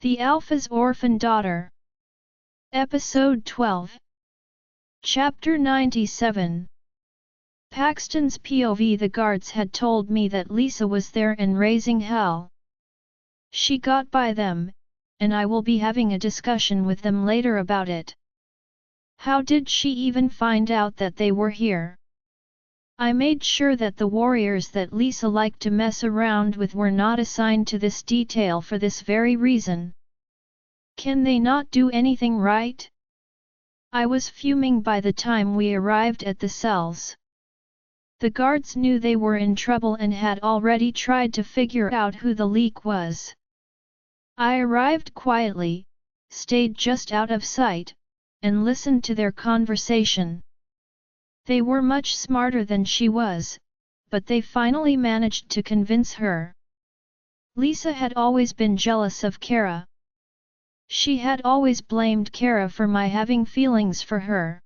The Alpha's Orphan Daughter. Episode 12. Chapter 97. Paxton's POV. The guards had told me that Lisa was there and raising hell. She got by them, and I will be having a discussion with them later about it. How did she even find out that they were here? I made sure that the warriors that Lisa liked to mess around with were not assigned to this detail for this very reason. Can they not do anything right? I was fuming by the time we arrived at the cells. The guards knew they were in trouble and had already tried to figure out who the leak was. I arrived quietly, stayed just out of sight, and listened to their conversation. They were much smarter than she was, but they finally managed to convince her. Lisa had always been jealous of Kara. She had always blamed Kara for my having feelings for her.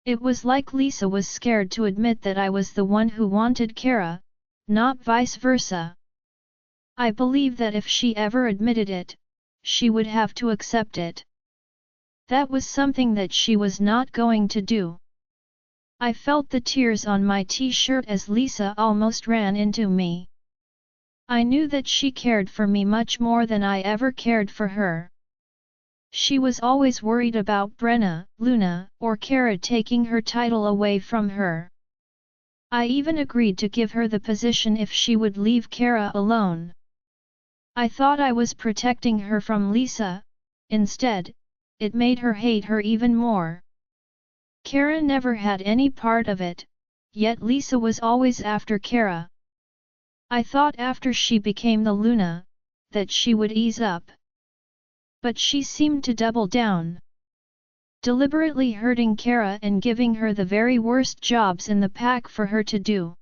It was like Lisa was scared to admit that I was the one who wanted Kara, not vice versa. I believe that if she ever admitted it, she would have to accept it. That was something that she was not going to do. I felt the tears on my t-shirt as Lisa almost ran into me. I knew that she cared for me much more than I ever cared for her. She was always worried about Brenna, Luna, or Kara taking her title away from her. I even agreed to give her the position if she would leave Kara alone. I thought I was protecting her from Lisa. Instead, it made her hate her even more. Kara never had any part of it, yet Lisa was always after Kara. I thought after she became the Luna, that she would ease up. But she seemed to double down. Deliberately hurting Kara and giving her the very worst jobs in the pack for her to do.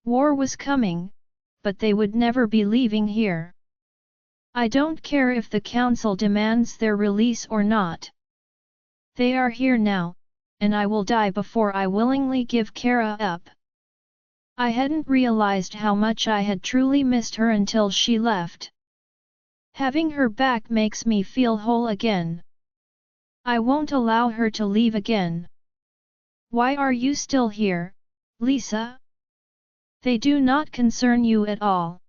War was coming, but they would never be leaving here. I don't care if the council demands their release or not. They are here now, and I will die before I willingly give Kara up. I hadn't realized how much I had truly missed her until she left. Having her back makes me feel whole again. I won't allow her to leave again. Why are you still here, Lisa? They do not concern you at all.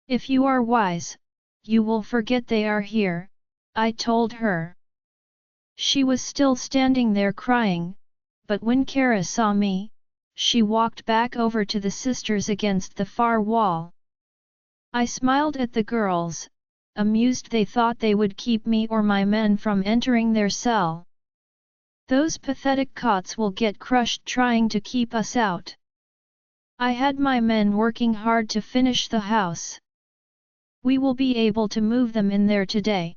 If you are wise, you will forget they are here, I told her. She was still standing there crying, but when Kara saw me, she walked back over to the sisters against the far wall. I smiled at the girls, amused they thought they would keep me or my men from entering their cell. Those pathetic cots will get crushed trying to keep us out. I had my men working hard to finish the house. We will be able to move them in there today.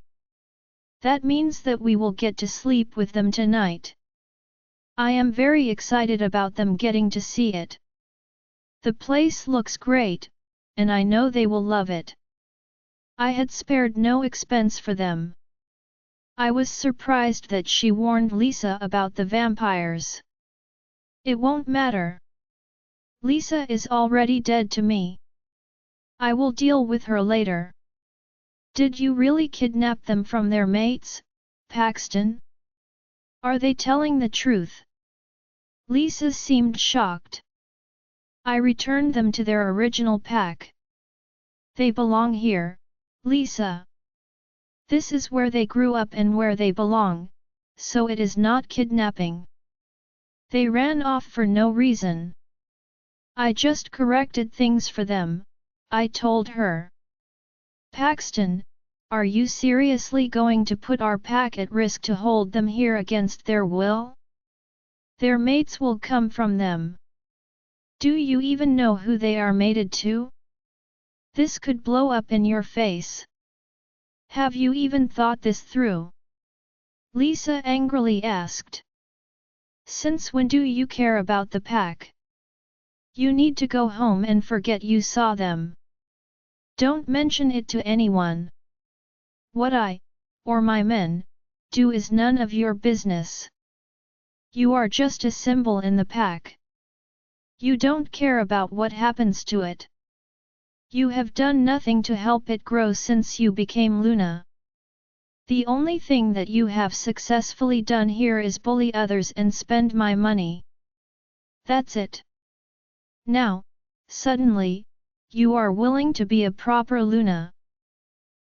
That means that we will get to sleep with them tonight. I am very excited about them getting to see it. The place looks great, and I know they will love it. I had spared no expense for them. I was surprised that she warned Lisa about the vampires. It won't matter. Lisa is already dead to me. I will deal with her later. Did you really kidnap them from their mates, Paxton? Are they telling the truth? Lisa seemed shocked. I returned them to their original pack. They belong here, Lisa. This is where they grew up and where they belong, so it is not kidnapping. They ran off for no reason. I just corrected things for them, I told her. Paxton, are you seriously going to put our pack at risk to hold them here against their will? Their mates will come from them. Do you even know who they are mated to? This could blow up in your face. Have you even thought this through? Lisa angrily asked. Since when do you care about the pack? You need to go home and forget you saw them. Don't mention it to anyone. What I, or my men, do is none of your business. You are just a symbol in the pack. You don't care about what happens to it. You have done nothing to help it grow since you became Luna. The only thing that you have successfully done here is bully others and spend my money. That's it. Now, suddenly, you are willing to be a proper Luna.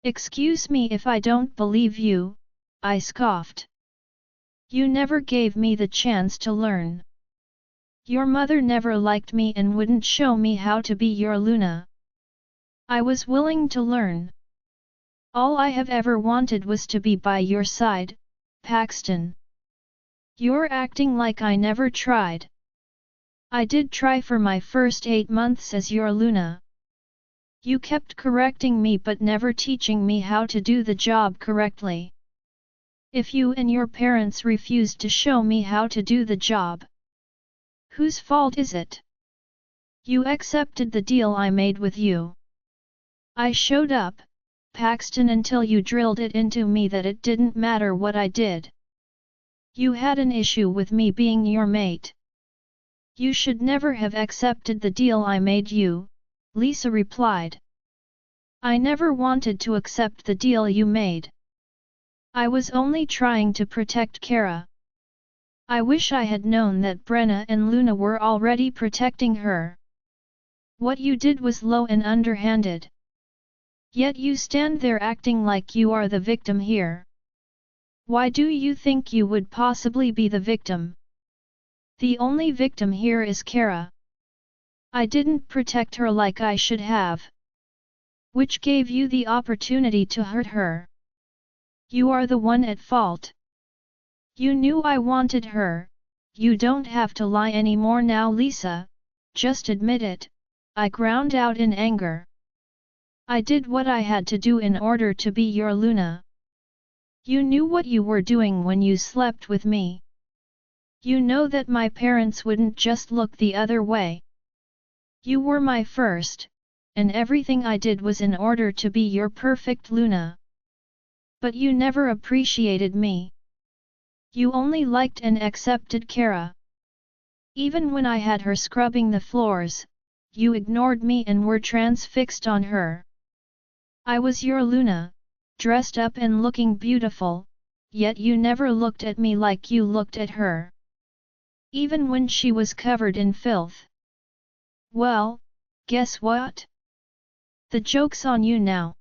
Excuse me if I don't believe you, I scoffed. You never gave me the chance to learn. Your mother never liked me and wouldn't show me how to be your Luna. I was willing to learn. All I have ever wanted was to be by your side, Paxton. You're acting like I never tried. I did try for my first 8 months as your Luna. You kept correcting me but never teaching me how to do the job correctly. If you and your parents refused to show me how to do the job, whose fault is it? You accepted the deal I made with you. I showed up, Paxton, until you drilled it into me that it didn't matter what I did. You had an issue with me being your mate. You should never have accepted the deal I made you, Lisa replied. I never wanted to accept the deal you made. I was only trying to protect Kara. I wish I had known that Brenna and Luna were already protecting her. What you did was low and underhanded. Yet you stand there acting like you are the victim here. Why do you think you would possibly be the victim? The only victim here is Kara. I didn't protect her like I should have. Which gave you the opportunity to hurt her. You are the one at fault. You knew I wanted her. You don't have to lie anymore now, Lisa. Just admit it, I ground out in anger. I did what I had to do in order to be your Luna. You knew what you were doing when you slept with me. You know that my parents wouldn't just look the other way. You were my first, and everything I did was in order to be your perfect Luna. But you never appreciated me. You only liked and accepted Kara. Even when I had her scrubbing the floors, you ignored me and were transfixed on her. I was your Luna, dressed up and looking beautiful, yet you never looked at me like you looked at her. Even when she was covered in filth. Well, guess what? The joke's on you now.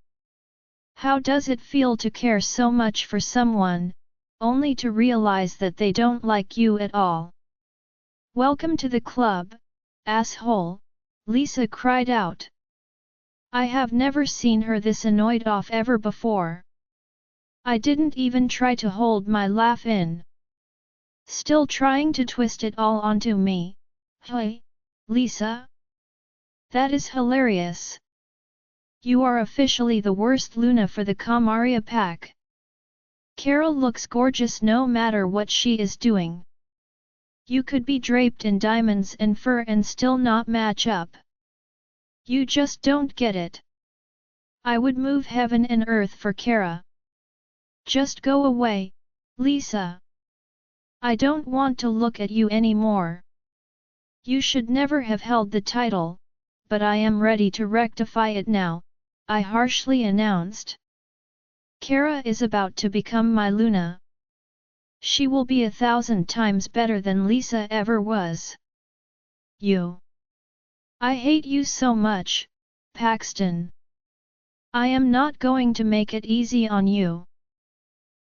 How does it feel to care so much for someone, only to realize that they don't like you at all? Welcome to the club, asshole, Lisa cried out. I have never seen her this annoyed off ever before. I didn't even try to hold my laugh in. Still trying to twist it all onto me. Hey, Lisa? That is hilarious. You are officially the worst Luna for the Kamaria pack. Carol looks gorgeous no matter what she is doing. You could be draped in diamonds and fur and still not match up. You just don't get it. I would move heaven and earth for Kara. Just go away, Lisa. I don't want to look at you anymore. You should never have held the title, but I am ready to rectify it now, I harshly announced. Kara is about to become my Luna. She will be 1,000 times better than Lisa ever was. You. I hate you so much, Paxton. I am not going to make it easy on you.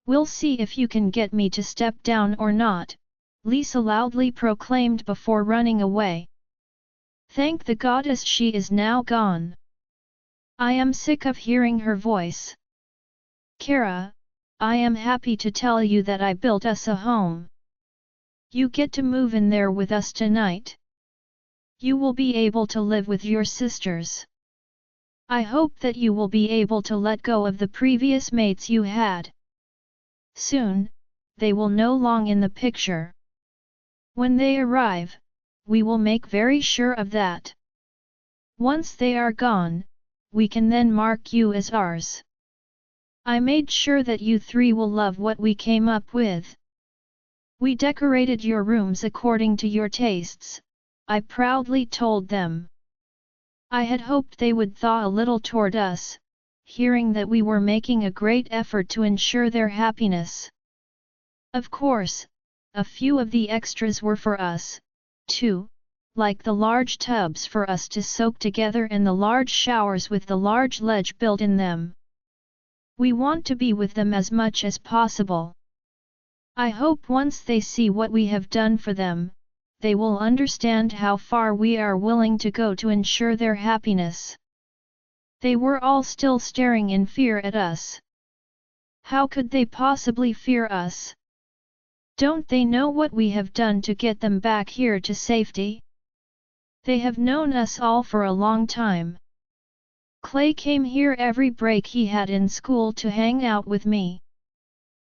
We'll see if you can get me to step down or not, Lisa loudly proclaimed before running away. Thank the goddess she is now gone. I am sick of hearing her voice. Kara, I am happy to tell you that I built us a home. You get to move in there with us tonight. You will be able to live with your sisters. I hope that you will be able to let go of the previous mates you had. Soon, they will no longer in the picture. When they arrive, we will make very sure of that. Once they are gone, we can then mark you as ours. I made sure that you three will love what we came up with. We decorated your rooms according to your tastes, I proudly told them. I had hoped they would thaw a little toward us, hearing that we were making a great effort to ensure their happiness. Of course, a few of the extras were for us, too, like the large tubs for us to soak together and the large showers with the large ledge built in them. We want to be with them as much as possible. I hope once they see what we have done for them, they will understand how far we are willing to go to ensure their happiness. They were all still staring in fear at us. How could they possibly fear us? Don't they know what we have done to get them back here to safety? They have known us all for a long time. Clay came here every break he had in school to hang out with me.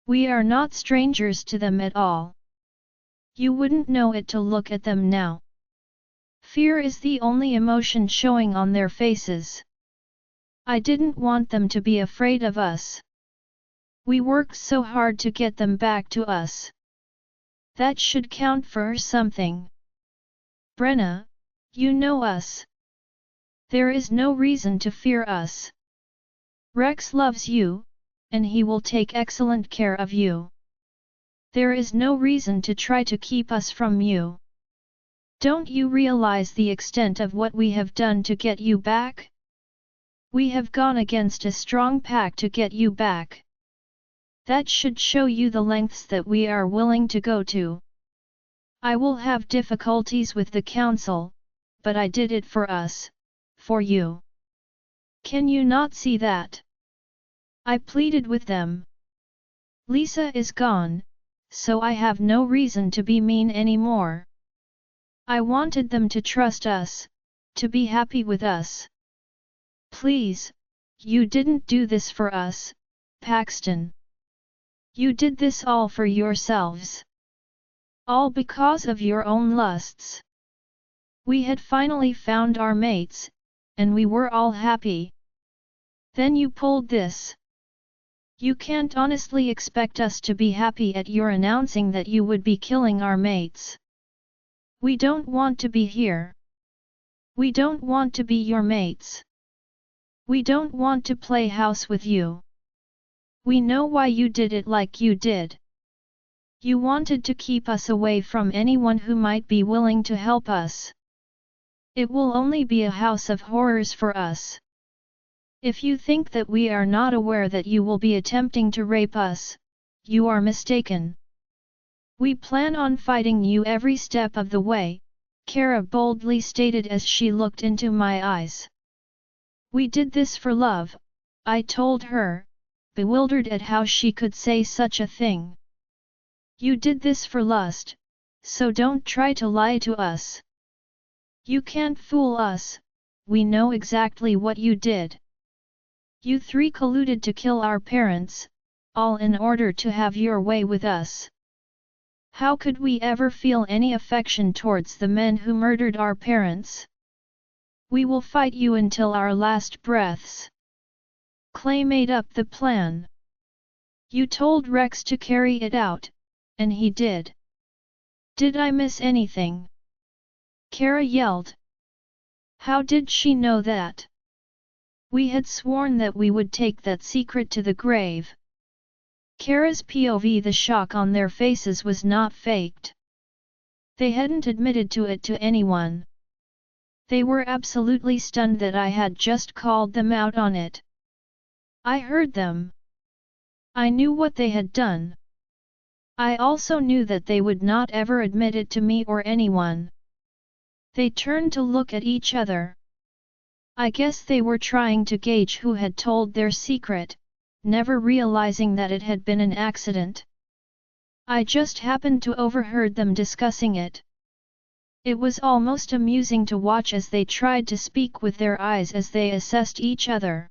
We are not strangers to them at all. You wouldn't know it to look at them now. Fear is the only emotion showing on their faces. I didn't want them to be afraid of us. We worked so hard to get them back to us. That should count for something. Brenna, you know us. There is no reason to fear us. Rex loves you, and he will take excellent care of you. There is no reason to try to keep us from you. Don't you realize the extent of what we have done to get you back? We have gone against a strong pack to get you back. That should show you the lengths that we are willing to go to. I will have difficulties with the council, but I did it for us, for you. Can you not see that? I pleaded with them. Lisa is gone, so I have no reason to be mean anymore. I wanted them to trust us, to be happy with us. Please, you didn't do this for us, Paxton. You did this all for yourselves. All because of your own lusts. We had finally found our mates, and we were all happy. Then you pulled this. You can't honestly expect us to be happy at your announcing that you would be killing our mates. We don't want to be here. We don't want to be your mates. We don't want to play house with you. We know why you did it like you did. You wanted to keep us away from anyone who might be willing to help us. It will only be a house of horrors for us. If you think that we are not aware that you will be attempting to rape us, you are mistaken. We plan on fighting you every step of the way, Kara boldly stated as she looked into my eyes. We did this for love, I told her, bewildered at how she could say such a thing. You did this for lust, so don't try to lie to us. You can't fool us, we know exactly what you did. You three colluded to kill our parents, all in order to have your way with us. How could we ever feel any affection towards the men who murdered our parents? We will fight you until our last breaths. Clay made up the plan. You told Rex to carry it out, and he did. Did I miss anything? Kara yelled. How did she know that? We had sworn that we would take that secret to the grave. Kara's POV, the shock on their faces was not faked. They hadn't admitted to it to anyone. They were absolutely stunned that I had just called them out on it. I heard them. I knew what they had done. I also knew that they would not ever admit it to me or anyone. They turned to look at each other. I guess they were trying to gauge who had told their secret, never realizing that it had been an accident. I just happened to overheard them discussing it. It was almost amusing to watch as they tried to speak with their eyes as they assessed each other.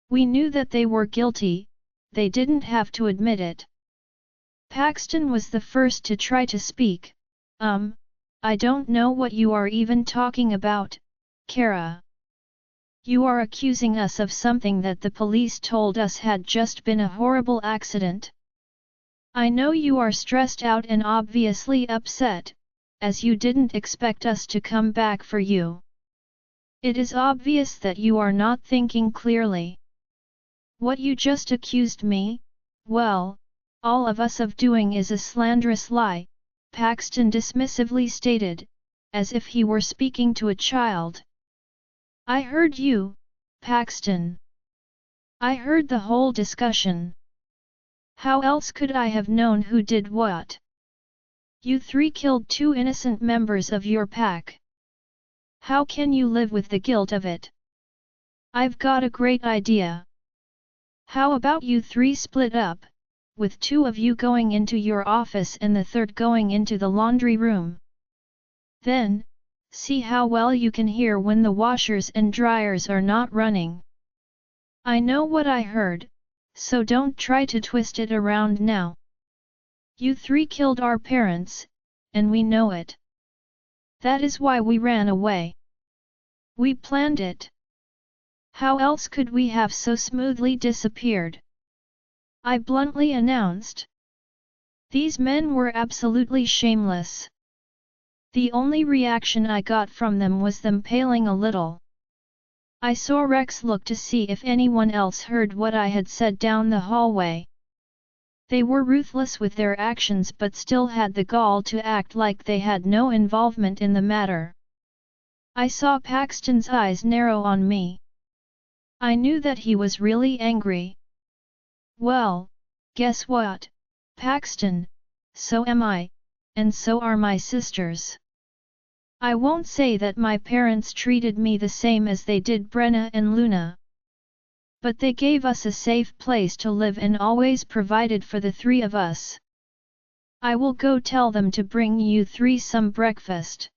We knew that they were guilty, they didn't have to admit it. Paxton was the first to try to speak. I don't know what you are even talking about, Kara. You are accusing us of something that the police told us had just been a horrible accident. I know you are stressed out and obviously upset, as you didn't expect us to come back for you. It is obvious that you are not thinking clearly. What you just accused me, well, all of us of doing is a slanderous lie, Paxton dismissively stated, as if he were speaking to a child. I heard you, Paxton. I heard the whole discussion. How else could I have known who did what? You three killed 2 innocent members of your pack. How can you live with the guilt of it? I've got a great idea. How about you 3 split up, with 2 of you going into your office and the third going into the laundry room? Then, see how well you can hear when the washers and dryers are not running. I know what I heard, so don't try to twist it around now. You 3 killed our parents, and we know it. That is why we ran away. We planned it. How else could we have so smoothly disappeared? I bluntly announced. These men were absolutely shameless. The only reaction I got from them was them paling a little. I saw Rex look to see if anyone else heard what I had said down the hallway. They were ruthless with their actions but still had the gall to act like they had no involvement in the matter. I saw Paxton's eyes narrow on me. I knew that he was really angry. Well, guess what, Paxton, so am I, and so are my sisters. I won't say that my parents treated me the same as they did Brenna and Luna. But they gave us a safe place to live and always provided for the 3 of us. I will go tell them to bring you 3 some breakfast.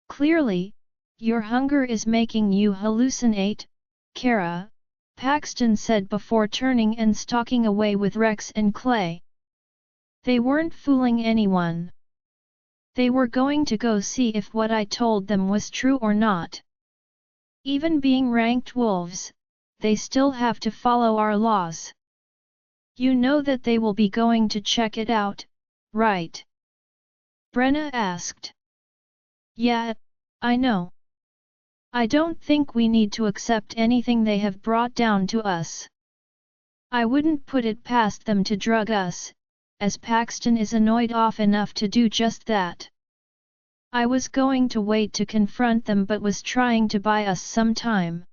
Clearly, your hunger is making you hallucinate, Kara, Paxton said before turning and stalking away with Rex and Clay. They weren't fooling anyone. They were going to go see if what I told them was true or not. Even being ranked wolves, they still have to follow our laws. You know that they will be going to check it out, right? Brenna asked. Yeah, I know. I don't think we need to accept anything they have brought down to us. I wouldn't put it past them to drug us, as Paxton is annoyed off enough to do just that. I was going to wait to confront them but was trying to buy us some time.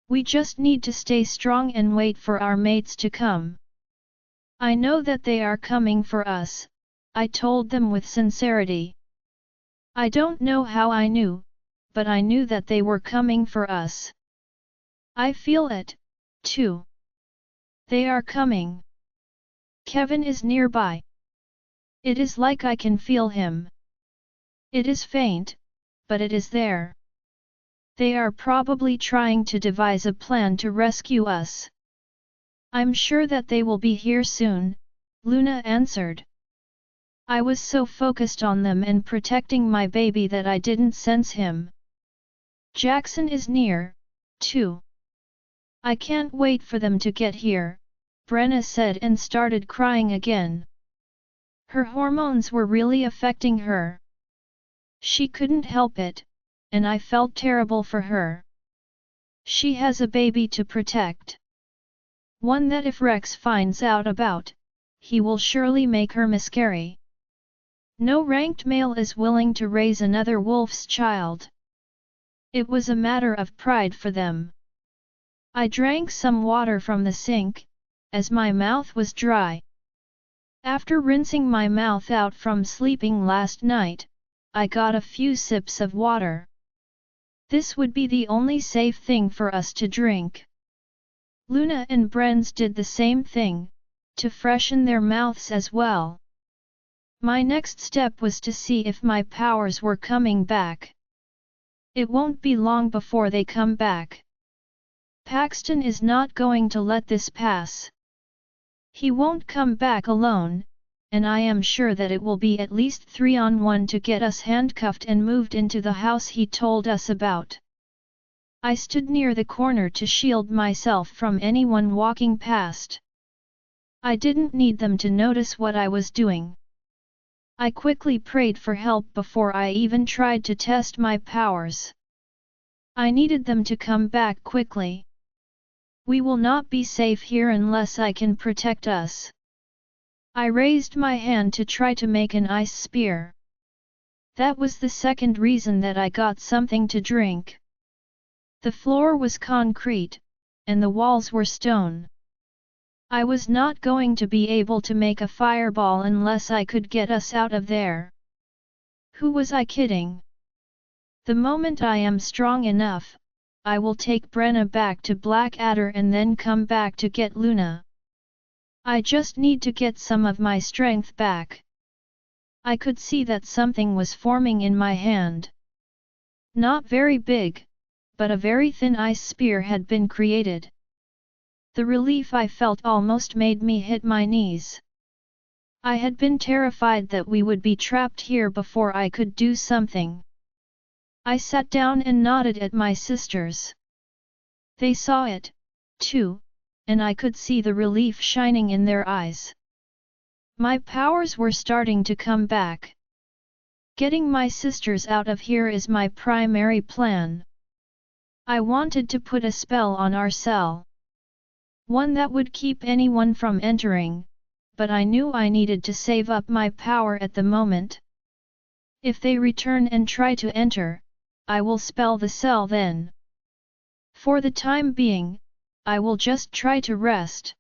We just need to stay strong and wait for our mates to come. I know that they are coming for us, I told them with sincerity. I don't know how I knew, but I knew that they were coming for us. I feel it, too. They are coming. Kevin is nearby. It is like I can feel him. It is faint, but it is there. They are probably trying to devise a plan to rescue us. I'm sure that they will be here soon, Luna answered. I was so focused on them and protecting my baby that I didn't sense him. Jackson is near, too. I can't wait for them to get here, Brenna said and started crying again. Her hormones were really affecting her. She couldn't help it, and I felt terrible for her. She has a baby to protect. One that if Rex finds out about, he will surely make her miscarry. No ranked male is willing to raise another wolf's child. It was a matter of pride for them. I drank some water from the sink, as my mouth was dry. After rinsing my mouth out from sleeping last night, I got a few sips of water. This would be the only safe thing for us to drink. Luna and Brenz did the same thing, to freshen their mouths as well. My next step was to see if my powers were coming back. It won't be long before they come back. Paxton is not going to let this pass. He won't come back alone, and I am sure that it will be at least 3-on-1 to get us handcuffed and moved into the house he told us about. I stood near the corner to shield myself from anyone walking past. I didn't need them to notice what I was doing. I quickly prayed for help before I even tried to test my powers. I needed them to come back quickly. We will not be safe here unless I can protect us. I raised my hand to try to make an ice spear. That was the second reason that I got something to drink. The floor was concrete, and the walls were stone. I was not going to be able to make a fireball unless I could get us out of there. Who was I kidding? The moment I am strong enough, I will take Brenna back to Blackadder and then come back to get Luna. I just need to get some of my strength back. I could see that something was forming in my hand. Not very big, but a very thin ice spear had been created. The relief I felt almost made me hit my knees. I had been terrified that we would be trapped here before I could do something. I sat down and nodded at my sisters. They saw it, too, and I could see the relief shining in their eyes. My powers were starting to come back. Getting my sisters out of here is my primary plan. I wanted to put a spell on our cell. One that would keep anyone from entering, but I knew I needed to save up my power at the moment. If they return and try to enter, I will spell the cell then. For the time being, I will just try to rest.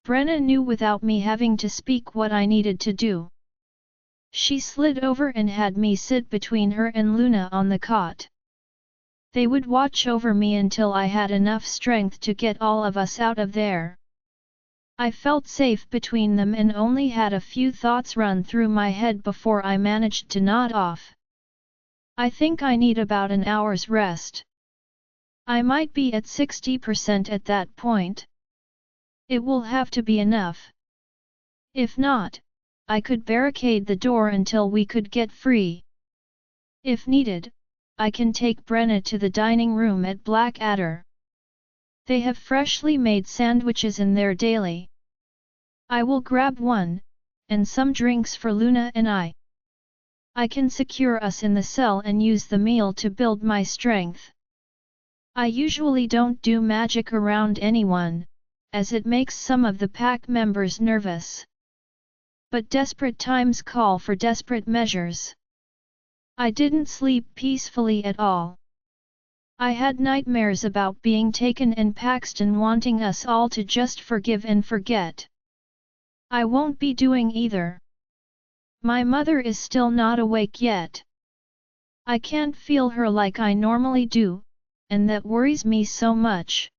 Brenna knew without me having to speak what I needed to do. She slid over and had me sit between her and Luna on the cot. They would watch over me until I had enough strength to get all of us out of there. I felt safe between them and only had a few thoughts run through my head before I managed to nod off. I think I need about an hour's rest. I might be at 60% at that point. It will have to be enough. If not, I could barricade the door until we could get free. If needed, I can take Brenna to the dining room at Blackadder. They have freshly made sandwiches in there daily. I will grab one, and some drinks for Luna and I. I can secure us in the cell and use the meal to build my strength. I usually don't do magic around anyone, as it makes some of the pack members nervous. But desperate times call for desperate measures. I didn't sleep peacefully at all. I had nightmares about being taken and Paxton wanting us all to just forgive and forget. I won't be doing either. My mother is still not awake yet. I can't feel her like I normally do, and that worries me so much.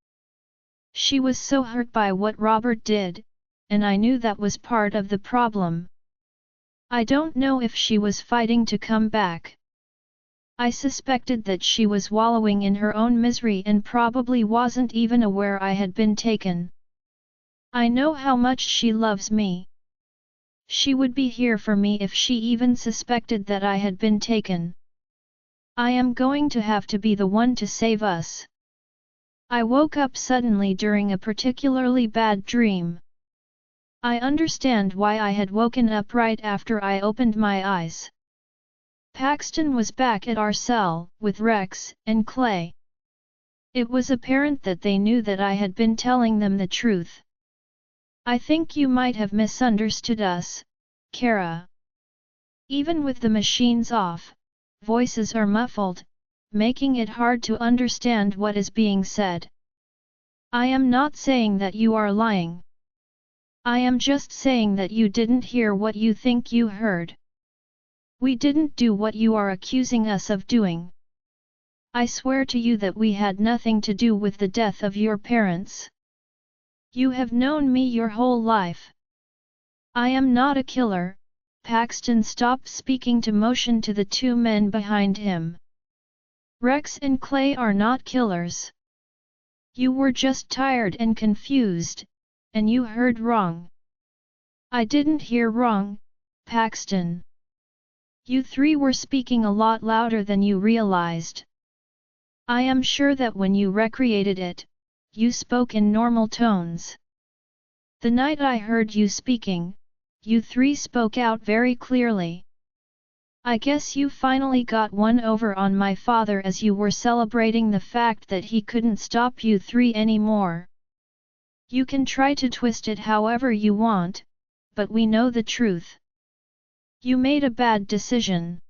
She was so hurt by what Robert did, and I knew that was part of the problem. I don't know if she was fighting to come back. I suspected that she was wallowing in her own misery and probably wasn't even aware I had been taken. I know how much she loves me. She would be here for me if she even suspected that I had been taken. I am going to have to be the one to save us. I woke up suddenly during a particularly bad dream. I understand why I had woken up right after I opened my eyes. Paxton was back at our cell, with Rex and Clay. It was apparent that they knew that I had been telling them the truth. I think you might have misunderstood us, Kara. Even with the machines off, voices are muffled, making it hard to understand what is being said. I am not saying that you are lying. I am just saying that you didn't hear what you think you heard. We didn't do what you are accusing us of doing. I swear to you that we had nothing to do with the death of your parents. You have known me your whole life. I am not a killer. Paxton stopped speaking to motion to the two men behind him. Rex and Clay are not killers. You were just tired and confused, and you heard wrong. I didn't hear wrong, Paxton. You three were speaking a lot louder than you realized. I am sure that when you recreated it, you spoke in normal tones. The night I heard you speaking, you three spoke out very clearly. I guess you finally got one over on my father as you were celebrating the fact that he couldn't stop you three anymore. You can try to twist it however you want, but we know the truth. You made a bad decision.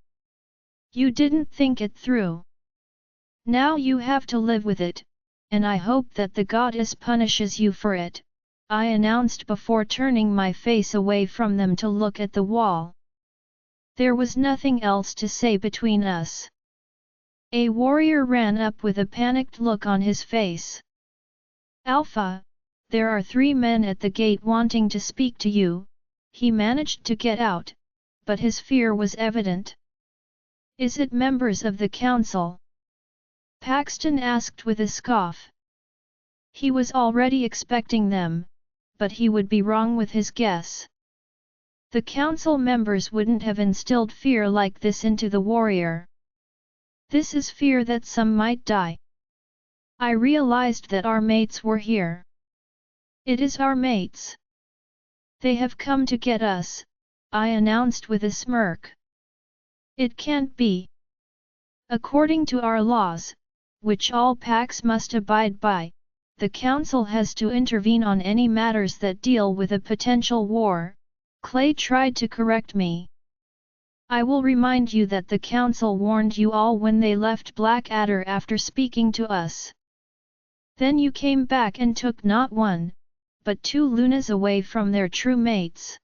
You didn't think it through. Now you have to live with it, and I hope that the goddess punishes you for it, I announced before turning my face away from them to look at the wall. There was nothing else to say between us. A warrior ran up with a panicked look on his face. Alpha, there are 3 men at the gate wanting to speak to you. He managed to get out, but his fear was evident. Is it members of the council? Paxton asked with a scoff. He was already expecting them, but he would be wrong with his guess. The council members wouldn't have instilled fear like this into the warrior. This is fear that some might die. I realized that our mates were here. It is our mates. They have come to get us, I announced with a smirk. It can't be. According to our laws, which all packs must abide by, the council has to intervene on any matters that deal with a potential war. Clay tried to correct me. I will remind you that the council warned you all when they left Blackadder after speaking to us. Then you came back and took not 1, but 2 lunas away from their true mates.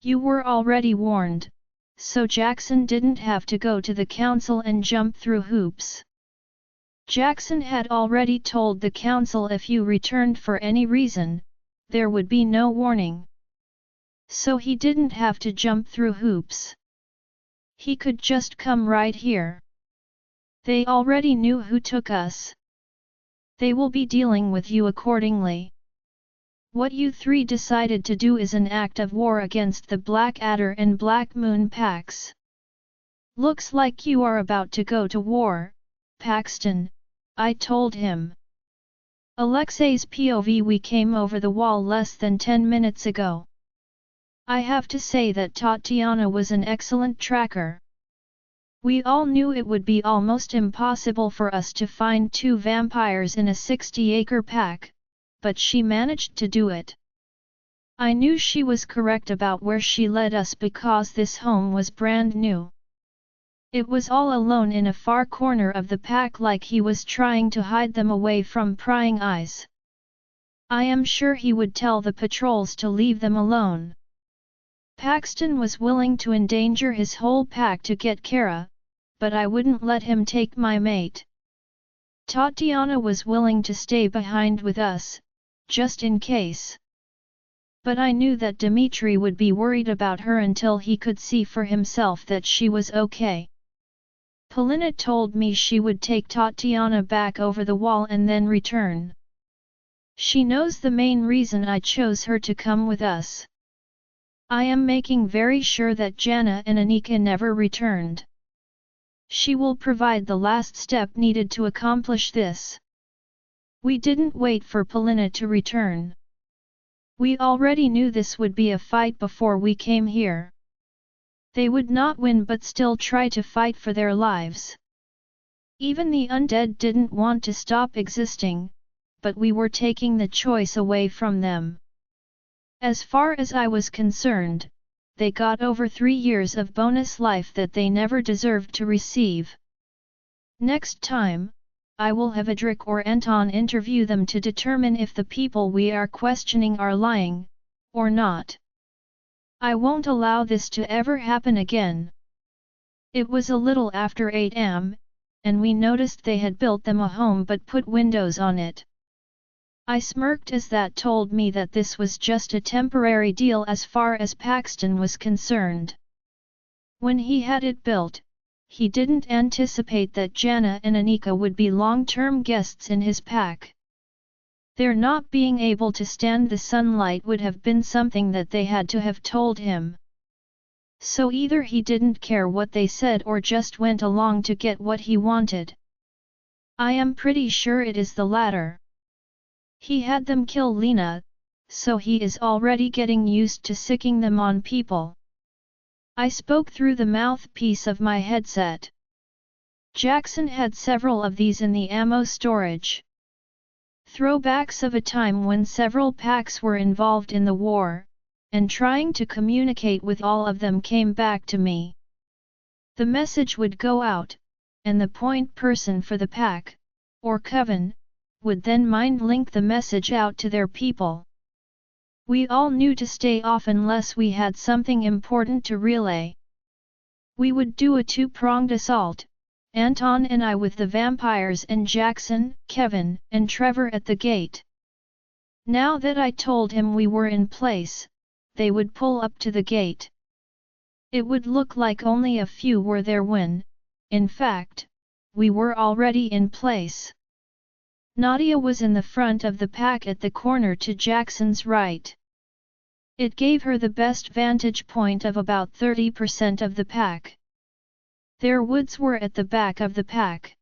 You were already warned, so Jackson didn't have to go to the council and jump through hoops. Jackson had already told the council if you returned for any reason, there would be no warning. So he didn't have to jump through hoops. He could just come right here. They already knew who took us. They will be dealing with you accordingly. What you 3 decided to do is an act of war against the Blackadder and Black Moon packs. Looks like you are about to go to war, Paxton, I told him. Alexei's POV: we came over the wall less than 10 minutes ago. I have to say that Tatiana was an excellent tracker. We all knew it would be almost impossible for us to find 2 vampires in a 60-acre pack, but she managed to do it. I knew she was correct about where she led us because this home was brand new. It was all alone in a far corner of the pack, like he was trying to hide them away from prying eyes. I am sure he would tell the patrols to leave them alone. Paxton was willing to endanger his whole pack to get Kara, but I wouldn't let him take my mate. Tatiana was willing to stay behind with us, just in case. But I knew that Dmitri would be worried about her until he could see for himself that she was okay. Polina told me she would take Tatiana back over the wall and then return. She knows the main reason I chose her to come with us. I am making very sure that Jana and Anika never returned. She will provide the last step needed to accomplish this. We didn't wait for Polina to return. We already knew this would be a fight before we came here. They would not win but still try to fight for their lives. Even the undead didn't want to stop existing, but we were taking the choice away from them. As far as I was concerned, they got over 3 years of bonus life that they never deserved to receive. Next time, I will have Adric or Anton interview them to determine if the people we are questioning are lying, or not. I won't allow this to ever happen again. It was a little after 8 am, and we noticed they had built them a home but put windows on it. I smirked as that told me that this was just a temporary deal as far as Paxton was concerned. When he had it built, he didn't anticipate that Jana and Anika would be long-term guests in his pack. Their not being able to stand the sunlight would have been something that they had to have told him. So either he didn't care what they said or just went along to get what he wanted. I am pretty sure it is the latter. He had them kill Lena, so he is already getting used to sicking them on people. I spoke through the mouthpiece of my headset. Jackson had several of these in the ammo storage. Throwbacks of a time when several packs were involved in the war, and trying to communicate with all of them came back to me. The message would go out, and the point person for the pack, or coven, would then mind link the message out to their people. We all knew to stay off unless we had something important to relay. We would do a two-pronged assault, Anton and I with the vampires and Jackson, Kevin, and Trevor at the gate. Now that I told him we were in place, they would pull up to the gate. It would look like only a few were there when, in fact, we were already in place. Nadia was in the front of the pack at the corner to Jackson's right. It gave her the best vantage point of about 30% of the pack. Their woods were at the back of the pack.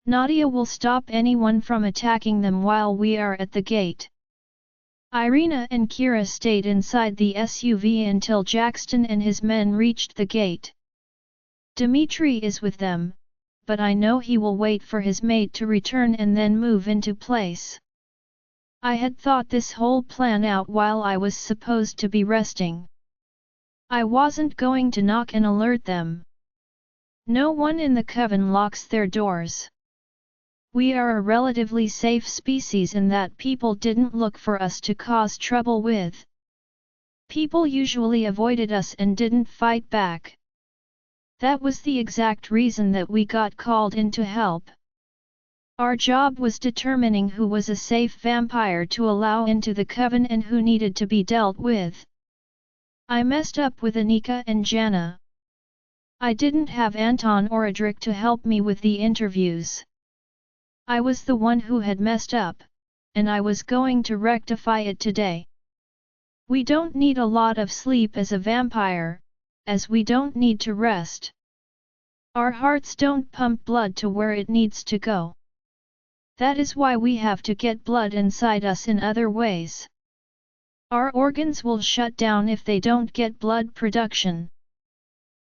Nadia will stop anyone from attacking them while we are at the gate. Irina and Kira stayed inside the SUV until Jackson and his men reached the gate. Dmitri is with them, but I know he will wait for his mate to return and then move into place. I had thought this whole plan out while I was supposed to be resting. I wasn't going to knock and alert them. No one in the coven locks their doors. We are a relatively safe species in that people didn't look for us to cause trouble with. People usually avoided us and didn't fight back. That was the exact reason that we got called in to help. Our job was determining who was a safe vampire to allow into the coven and who needed to be dealt with. I messed up with Anika and Jana. I didn't have Anton or Adric to help me with the interviews. I was the one who had messed up, and I was going to rectify it today. We don't need a lot of sleep as a vampire, as we don't need to rest. Our hearts don't pump blood to where it needs to go. That is why we have to get blood inside us in other ways. Our organs will shut down if they don't get blood production.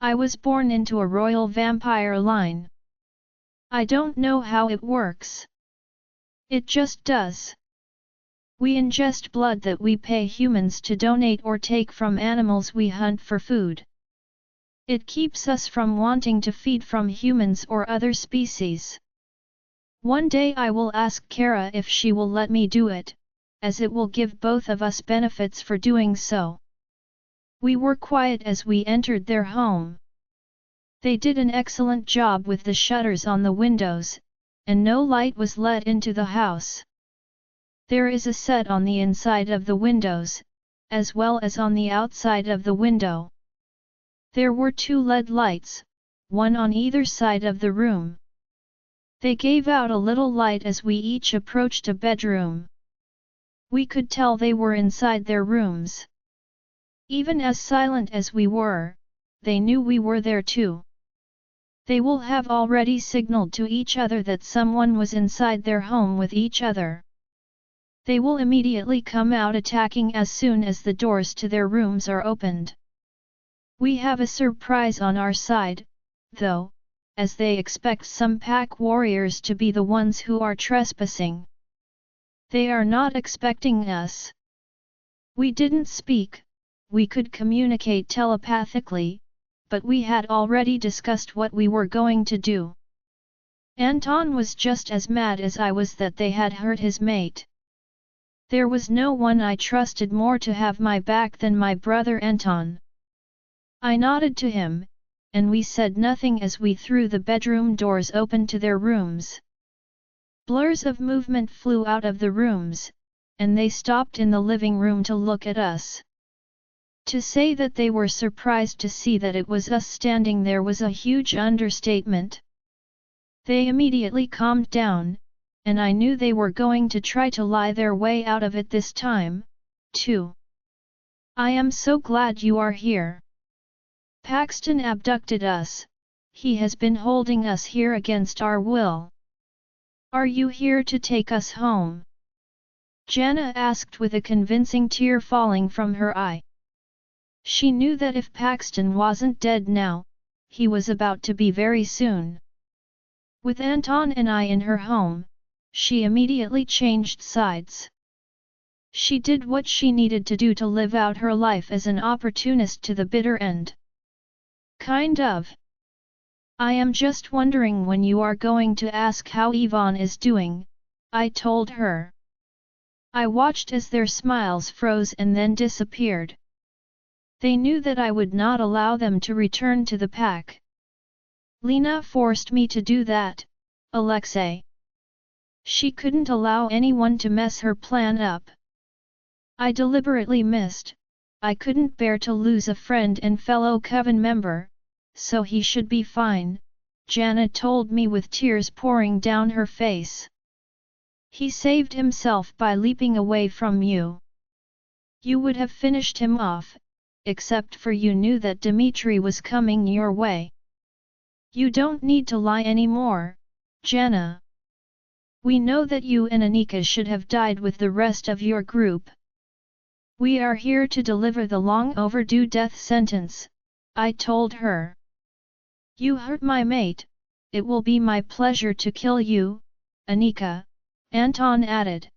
I was born into a royal vampire line. I don't know how it works. It just does. We ingest blood that we pay humans to donate or take from animals we hunt for food. It keeps us from wanting to feed from humans or other species. One day I will ask Kara if she will let me do it, as it will give both of us benefits for doing so. We were quiet as we entered their home. They did an excellent job with the shutters on the windows, and no light was let into the house. There is a set on the inside of the windows, as well as on the outside of the window. There were 2 LED lights, one on either side of the room. They gave out a little light as we each approached a bedroom. We could tell they were inside their rooms. Even as silent as we were, they knew we were there too. They will have already signaled to each other that someone was inside their home with each other. They will immediately come out attacking as soon as the doors to their rooms are opened. We have a surprise on our side, though, as they expect some pack warriors to be the ones who are trespassing. They are not expecting us. We didn't speak, we could communicate telepathically, but we had already discussed what we were going to do. Anton was just as mad as I was that they had hurt his mate. There was no one I trusted more to have my back than my brother Anton. I nodded to him, and we said nothing as we threw the bedroom doors open to their rooms. Blurs of movement flew out of the rooms, and they stopped in the living room to look at us. To say that they were surprised to see that it was us standing there was a huge understatement. They immediately calmed down, and I knew they were going to try to lie their way out of it this time, too. I am so glad you are here. Paxton abducted us, he has been holding us here against our will. Are you here to take us home? Jana asked with a convincing tear falling from her eye. She knew that if Paxton wasn't dead now, he was about to be very soon. With Anton and I in her home, she immediately changed sides. She did what she needed to do to live out her life as an opportunist to the bitter end. Kind of. I am just wondering when you are going to ask how Yvonne is doing, I told her. I watched as their smiles froze and then disappeared. They knew that I would not allow them to return to the pack. Lena forced me to do that, Alexei. She couldn't allow anyone to mess her plan up. I deliberately missed. I couldn't bear to lose a friend and fellow coven member, so he should be fine, Jana told me with tears pouring down her face. He saved himself by leaping away from you. You would have finished him off, except for you knew that Dmitri was coming your way. You don't need to lie anymore, Jana. We know that you and Anika should have died with the rest of your group. We are here to deliver the long overdue death sentence, I told her. You hurt my mate, it will be my pleasure to kill you, Anika, Anton added.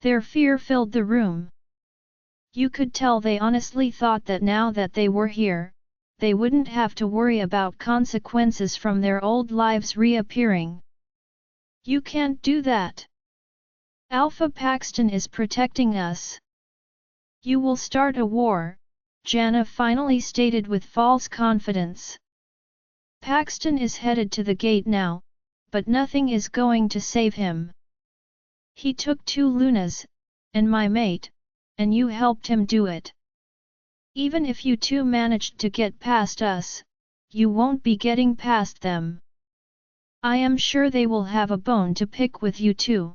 Their fear filled the room. You could tell they honestly thought that now that they were here, they wouldn't have to worry about consequences from their old lives reappearing. You can't do that. Alpha Paxton is protecting us. You will start a war, Jana finally stated with false confidence. Paxton is headed to the gate now, but nothing is going to save him. He took 2 Lunas, and my mate, and you helped him do it. Even if you two managed to get past us, you won't be getting past them. I am sure they will have a bone to pick with you too.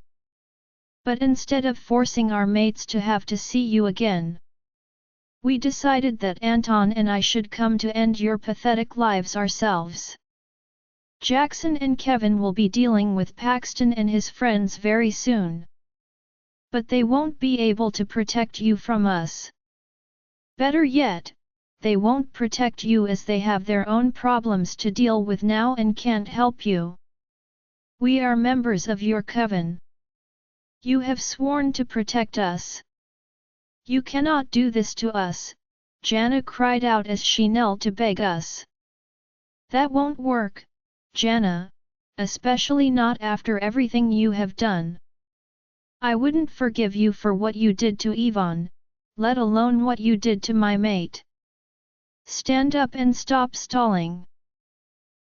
But instead of forcing our mates to have to see you again, we decided that Anton and I should come to end your pathetic lives ourselves. Jackson and Kevin will be dealing with Paxton and his friends very soon. But they won't be able to protect you from us. Better yet, they won't protect you as they have their own problems to deal with now and can't help you. We are members of your coven. You have sworn to protect us. You cannot do this to us, Jana cried out as she knelt to beg us. That won't work, Jana, especially not after everything you have done. I wouldn't forgive you for what you did to Yvonne, let alone what you did to my mate. Stand up and stop stalling.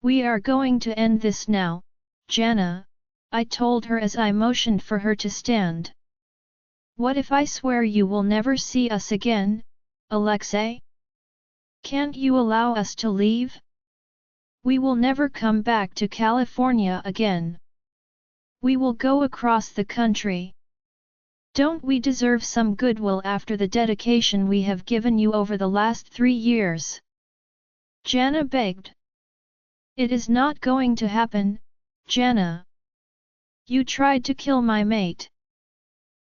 We are going to end this now, Jana, I told her as I motioned for her to stand. What if I swear you will never see us again, Alexei? Can't you allow us to leave? We will never come back to California again. We will go across the country. Don't we deserve some goodwill after the dedication we have given you over the last 3 years? Jana begged. It is not going to happen, Jana. You tried to kill my mate.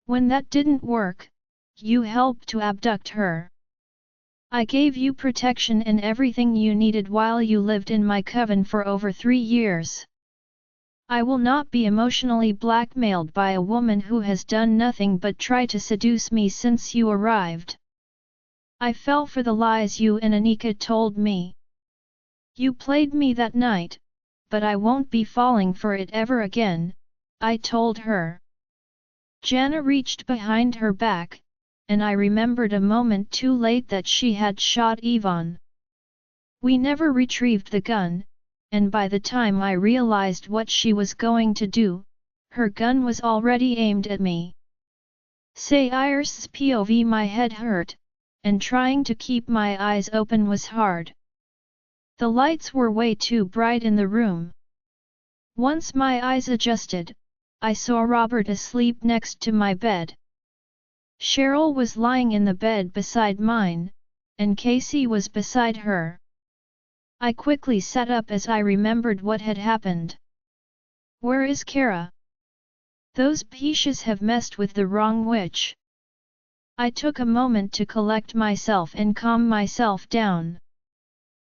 When that didn't work, you helped to abduct her. I gave you protection and everything you needed while you lived in my coven for over 3 years. I will not be emotionally blackmailed by a woman who has done nothing but try to seduce me since you arrived. I fell for the lies you and Anika told me. You played me that night, but I won't be falling for it ever again, I told her. Jana reached behind her back, and I remembered a moment too late that she had shot Yvonne. We never retrieved the gun, and by the time I realized what she was going to do, her gun was already aimed at me. Say Iris POV, my head hurt, and trying to keep my eyes open was hard. The lights were way too bright in the room. Once my eyes adjusted, I saw Robert asleep next to my bed. Cheryl was lying in the bed beside mine, and Casey was beside her. I quickly sat up as I remembered what had happened. Where is Kara? Those peaches have messed with the wrong witch. I took a moment to collect myself and calm myself down.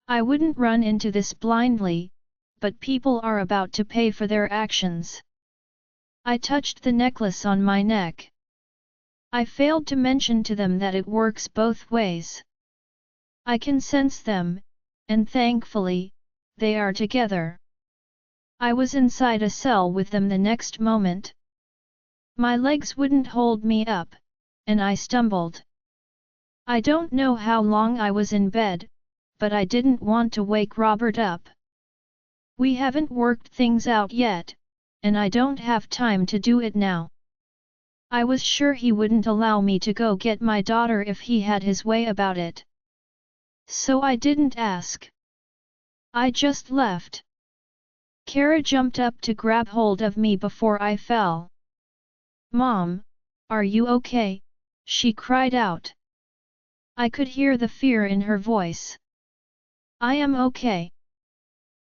I wouldn't run into this blindly, but people are about to pay for their actions. I touched the necklace on my neck. I failed to mention to them that it works both ways. I can sense them, and thankfully, they are together. I was inside a cell with them the next moment. My legs wouldn't hold me up, and I stumbled. I don't know how long I was in bed, but I didn't want to wake Robert up. We haven't worked things out yet, and I don't have time to do it now. I was sure he wouldn't allow me to go get my daughter if he had his way about it. So I didn't ask. I just left. Kara jumped up to grab hold of me before I fell. "Mom, are you okay?" she cried out. I could hear the fear in her voice. "I am okay.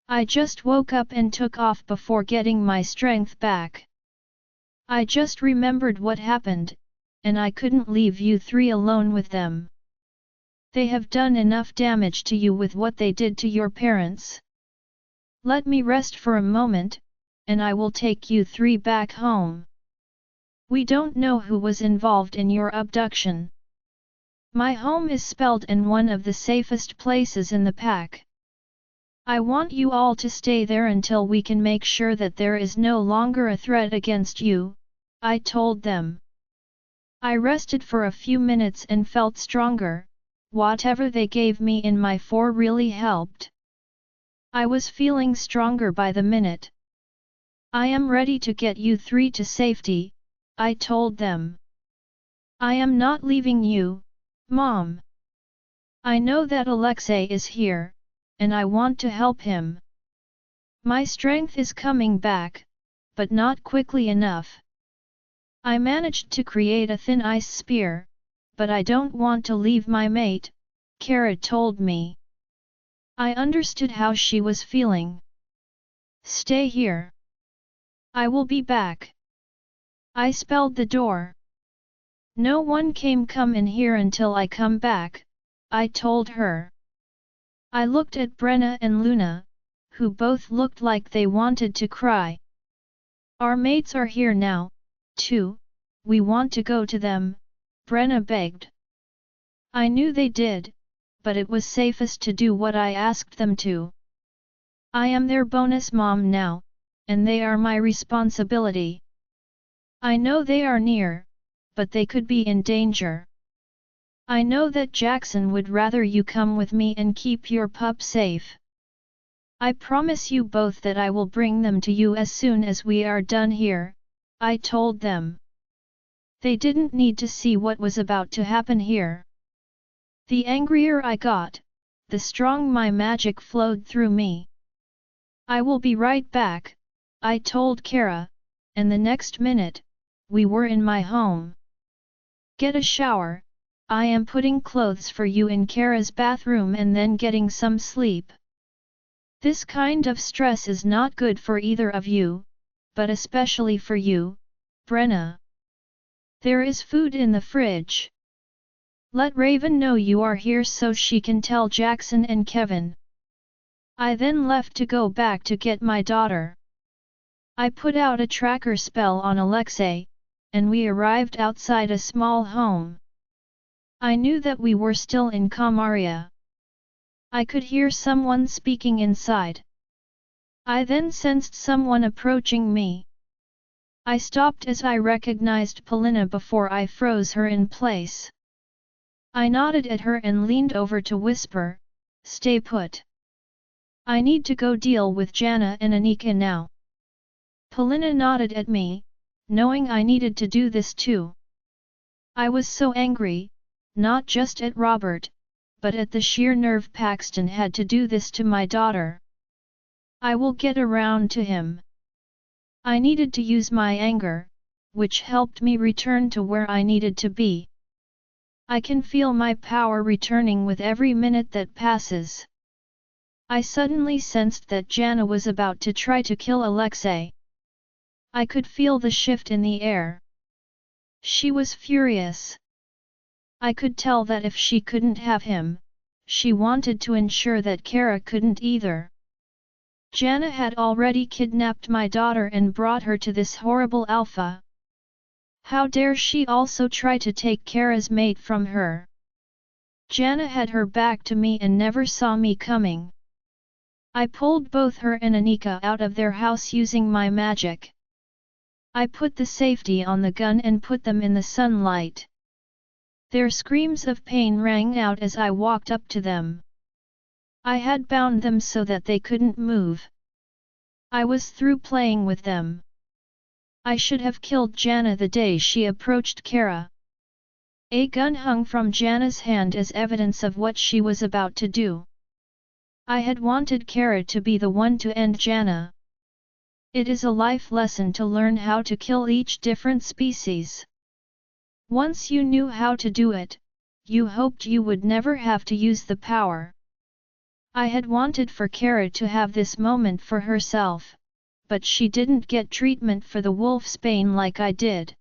I just woke up and took off before getting my strength back. I just remembered what happened, and I couldn't leave you three alone with them. They have done enough damage to you with what they did to your parents. Let me rest for a moment, and I will take you three back home. We don't know who was involved in your abduction. My home is spelled and one of the safest places in the pack. I want you all to stay there until we can make sure that there is no longer a threat against you," I told them. I rested for a few minutes and felt stronger. Whatever they gave me in my fore really helped. I was feeling stronger by the minute. "I am ready to get you three to safety," I told them. "I am not leaving you, Mom. I know that Alexei is here, and I want to help him. My strength is coming back, but not quickly enough. I managed to create a thin ice spear, but I don't want to leave my mate," Kara told me. I understood how she was feeling. "Stay here. I will be back." I spelled the door. "No one come in here until I come back," I told her. I looked at Brenna and Luna, who both looked like they wanted to cry. "Our mates are here now, too, we want to go to them," Brenna begged. I knew they did, but it was safest to do what I asked them to. I am their bonus mom now, and they are my responsibility. I know they are near, but they could be in danger. I know that Jackson would rather you come with me and keep your pup safe. I promise you both that I will bring them to you as soon as we are done here," I told them. They didn't need to see what was about to happen here. The angrier I got, the strong my magic flowed through me. "I will be right back," I told Kara, and the next minute, we were in my home. "Get a shower, I am putting clothes for you in Kara's bathroom and then getting some sleep. This kind of stress is not good for either of you, but especially for you, Brenna. There is food in the fridge. Let Raven know you are here so she can tell Jackson and Kevin." I then left to go back to get my daughter. I put out a tracker spell on Alexei, and we arrived outside a small home. I knew that we were still in Kamaria. I could hear someone speaking inside. I then sensed someone approaching me. I stopped as I recognized Polina before I froze her in place. I nodded at her and leaned over to whisper, "Stay put. I need to go deal with Jana and Anika now." Polina nodded at me, knowing I needed to do this too. I was so angry, not just at Robert, but at the sheer nerve Paxton had to do this to my daughter. I will get around to him. I needed to use my anger, which helped me return to where I needed to be. I can feel my power returning with every minute that passes. I suddenly sensed that Jana was about to try to kill Alexei. I could feel the shift in the air. She was furious. I could tell that if she couldn't have him, she wanted to ensure that Kara couldn't either. Jana had already kidnapped my daughter and brought her to this horrible alpha. How dare she also try to take Kara's mate from her? Jana had her back to me and never saw me coming. I pulled both her and Anika out of their house using my magic. I put the safety on the gun and put them in the sunlight. Their screams of pain rang out as I walked up to them. I had bound them so that they couldn't move. I was through playing with them. I should have killed Jana the day she approached Kara. A gun hung from Jana's hand as evidence of what she was about to do. I had wanted Kara to be the one to end Jana. It is a life lesson to learn how to kill each different species. Once you knew how to do it, you hoped you would never have to use the power. I had wanted for Kara to have this moment for herself, but she didn't get treatment for the wolf's bane like I did.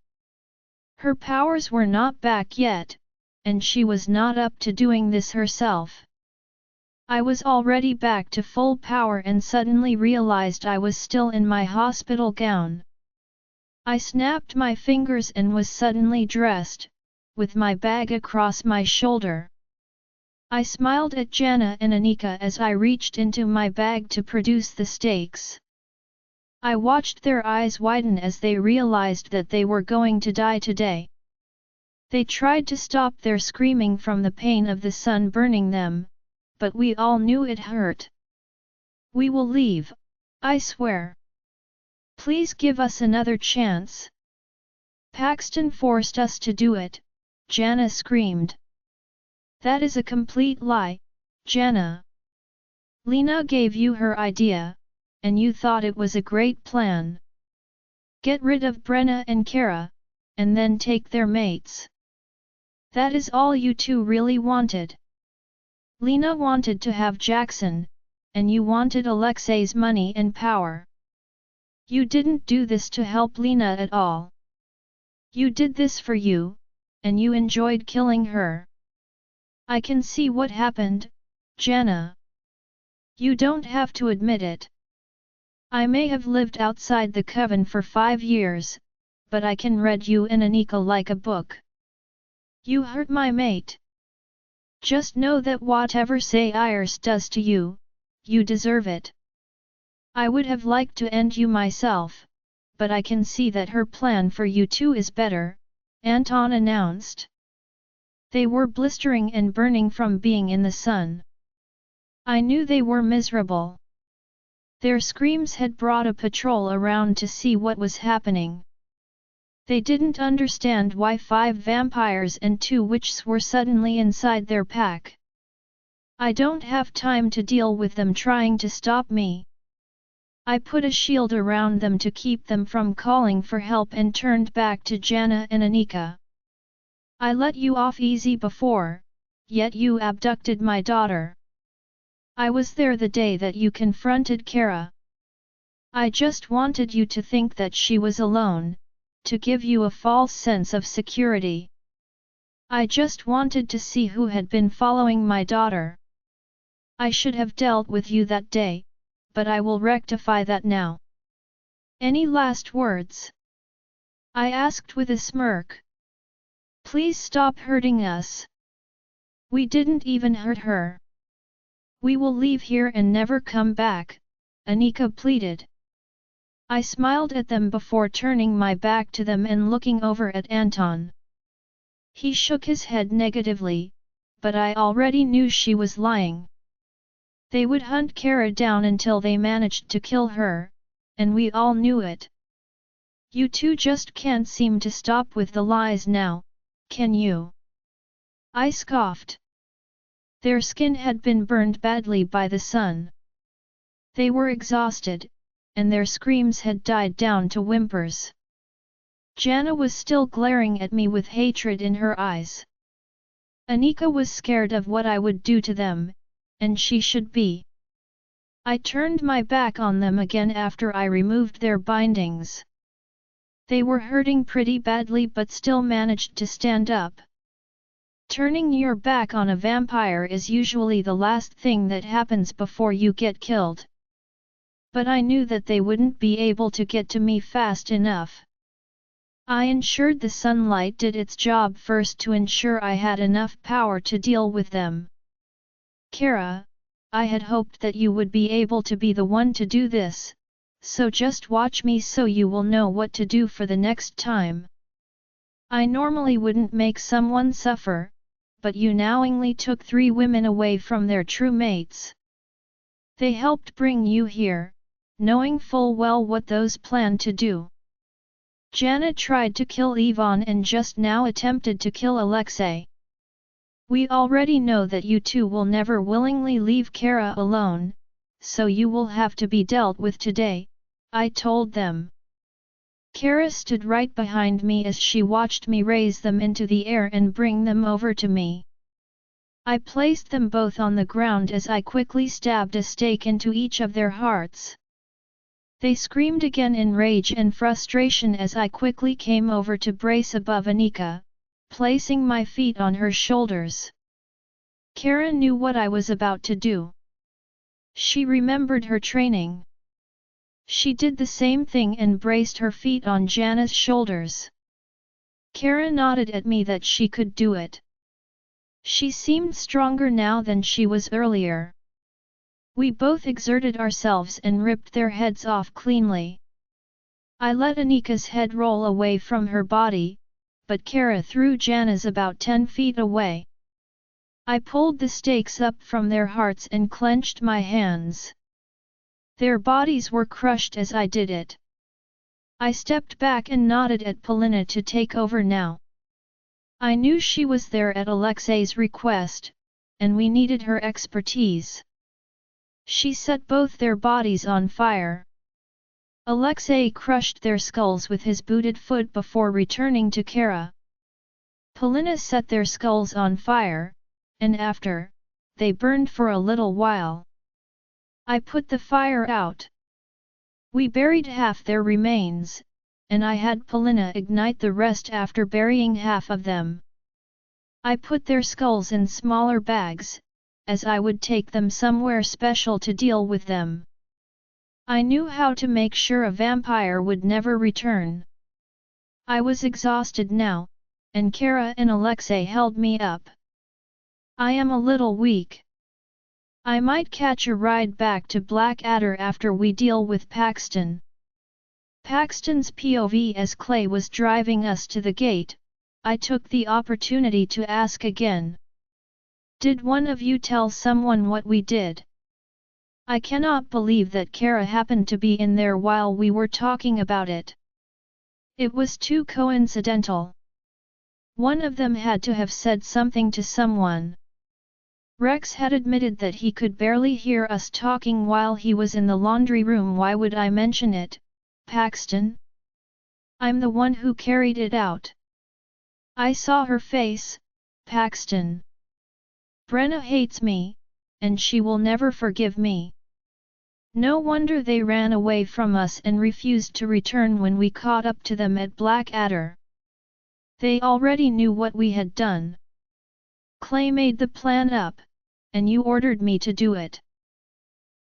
Her powers were not back yet, and she was not up to doing this herself. I was already back to full power and suddenly realized I was still in my hospital gown. I snapped my fingers and was suddenly dressed, with my bag across my shoulder. I smiled at Jana and Anika as I reached into my bag to produce the stakes. I watched their eyes widen as they realized that they were going to die today. They tried to stop their screaming from the pain of the sun burning them, but we all knew it hurt. We will leave, I swear. Please give us another chance. Paxton forced us to do it, Jana screamed. That is a complete lie, Jana. Lena gave you her idea, and you thought it was a great plan. Get rid of Brenna and Kara, and then take their mates. That is all you two really wanted. Lena wanted to have Jackson, and you wanted Alexei's money and power. You didn't do this to help Lena at all. You did this for you, and you enjoyed killing her. I can see what happened, Jana. You don't have to admit it. I may have lived outside the coven for 5 years, but I can read you and Anika like a book. You hurt my mate. Just know that whatever Sayers does to you, you deserve it. I would have liked to end you myself, but I can see that her plan for you two is better, Anton announced. They were blistering and burning from being in the sun. I knew they were miserable. Their screams had brought a patrol around to see what was happening. They didn't understand why 5 vampires and 2 witches were suddenly inside their pack. I don't have time to deal with them trying to stop me. I put a shield around them to keep them from calling for help and turned back to Jana and Anika. I let you off easy before, yet you abducted my daughter. I was there the day that you confronted Kara. I just wanted you to think that she was alone, to give you a false sense of security. I just wanted to see who had been following my daughter. I should have dealt with you that day, but I will rectify that now. Any last words? I asked with a smirk. Please stop hurting us. We didn't even hurt her. We will leave here and never come back, Anika pleaded. I smiled at them before turning my back to them and looking over at Anton. He shook his head negatively, but I already knew she was lying. They would hunt Kara down until they managed to kill her, and we all knew it. You two just can't seem to stop with the lies now, can you? I scoffed. Their skin had been burned badly by the sun. They were exhausted, and their screams had died down to whimpers. Jana was still glaring at me with hatred in her eyes. Anika was scared of what I would do to them, and she should be. I turned my back on them again after I removed their bindings. They were hurting pretty badly but still managed to stand up. Turning your back on a vampire is usually the last thing that happens before you get killed. But I knew that they wouldn't be able to get to me fast enough. I ensured the sunlight did its job first to ensure I had enough power to deal with them. Kara, I had hoped that you would be able to be the one to do this, so just watch me so you will know what to do for the next time. I normally wouldn't make someone suffer, but you knowingly took 3 women away from their true mates. They helped bring you here, knowing full well what those planned to do. Janet tried to kill Ivan and just now attempted to kill Alexei. We already know that you two will never willingly leave Kara alone, so you will have to be dealt with today, I told them. Kara stood right behind me as she watched me raise them into the air and bring them over to me. I placed them both on the ground as I quickly stabbed a stake into each of their hearts. They screamed again in rage and frustration as I quickly came over to brace above Anika, placing my feet on her shoulders. Kara knew what I was about to do. She remembered her training. She did the same thing and braced her feet on Jana's shoulders. Kara nodded at me that she could do it. She seemed stronger now than she was earlier. We both exerted ourselves and ripped their heads off cleanly. I let Anika's head roll away from her body, but Kara threw Jana's about 10 feet away. I pulled the stakes up from their hearts and clenched my hands. Their bodies were crushed as I did it. I stepped back and nodded at Polina to take over now. I knew she was there at Alexei's request, and we needed her expertise. She set both their bodies on fire. Alexei crushed their skulls with his booted foot before returning to Kara. Polina set their skulls on fire, and after, they burned for a little while. I put the fire out. We buried half their remains, and I had Polina ignite the rest after burying half of them. I put their skulls in smaller bags, as I would take them somewhere special to deal with them. I knew how to make sure a vampire would never return. I was exhausted now, and Kara and Alexei held me up. I am a little weak. I might catch a ride back to Blackadder after we deal with Paxton. Paxton's POV as Clay was driving us to the gate, I took the opportunity to ask again. Did one of you tell someone what we did? I cannot believe that Kara happened to be in there while we were talking about it. It was too coincidental. One of them had to have said something to someone. Rex had admitted that he could barely hear us talking while he was in the laundry room. Why would I mention it, Paxton? I'm the one who carried it out. I saw her face, Paxton. Brenna hates me, and she will never forgive me. No wonder they ran away from us and refused to return when we caught up to them at Blackadder. They already knew what we had done. Clay made the plan up, and you ordered me to do it.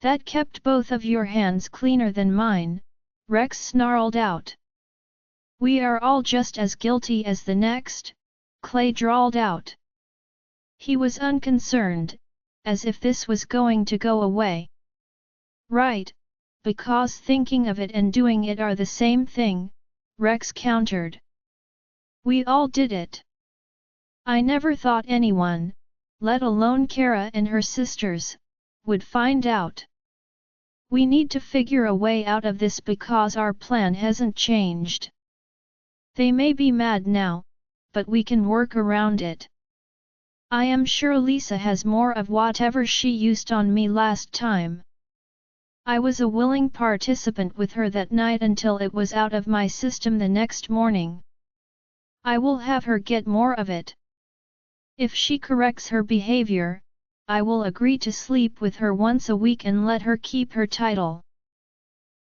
That kept both of your hands cleaner than mine, Rex snarled out. We are all just as guilty as the next, Clay drawled out. He was unconcerned, as if this was going to go away. Right, because thinking of it and doing it are the same thing, Rex countered. We all did it. I never thought anyone, let alone Kara and her sisters, would find out. We need to figure a way out of this because our plan hasn't changed. They may be mad now, but we can work around it. I am sure Lisa has more of whatever she used on me last time. I was a willing participant with her that night until it was out of my system the next morning. I will have her get more of it. If she corrects her behavior, I will agree to sleep with her once a week and let her keep her title.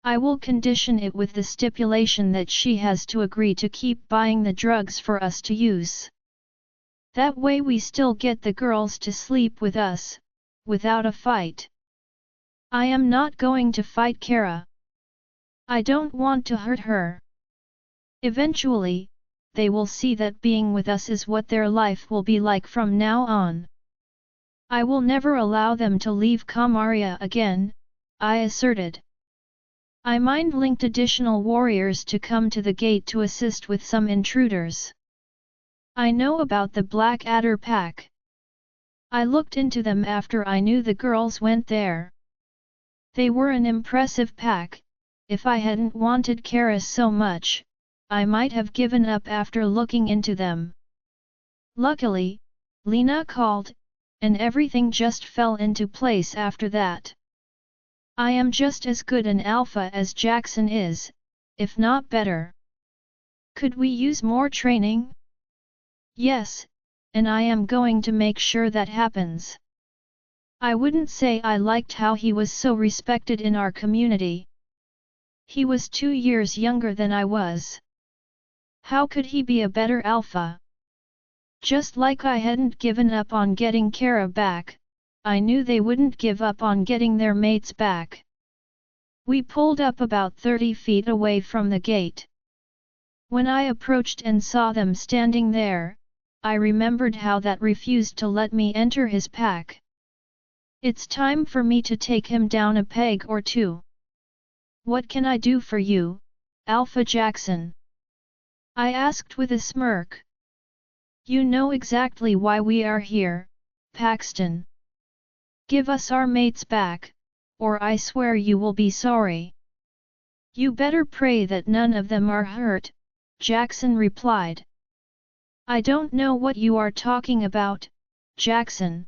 I will condition it with the stipulation that she has to agree to keep buying the drugs for us to use. That way we still get the girls to sleep with us, without a fight. I am not going to fight Kara. I don't want to hurt her. Eventually, they will see that being with us is what their life will be like from now on. I will never allow them to leave Kamaria again, I asserted. I mind-linked additional warriors to come to the gate to assist with some intruders. I know about the Black Adder pack. I looked into them after I knew the girls went there. They were an impressive pack. If I hadn't wanted Kara so much, I might have given up after looking into them. Luckily, Lena called, and everything just fell into place after that. I am just as good an alpha as Jackson is, if not better. Could we use more training? Yes, and I am going to make sure that happens. I wouldn't say I liked how he was so respected in our community. He was 2 years younger than I was. How could he be a better alpha? Just like I hadn't given up on getting Kara back, I knew they wouldn't give up on getting their mates back. We pulled up about 30 feet away from the gate. When I approached and saw them standing there, I remembered how that refused to let me enter his pack. It's time for me to take him down a peg or two. What can I do for you, Alpha Jackson? I asked with a smirk. You know exactly why we are here, Paxton. Give us our mates back, or I swear you will be sorry. You better pray that none of them are hurt, Jackson replied. I don't know what you are talking about, Jackson.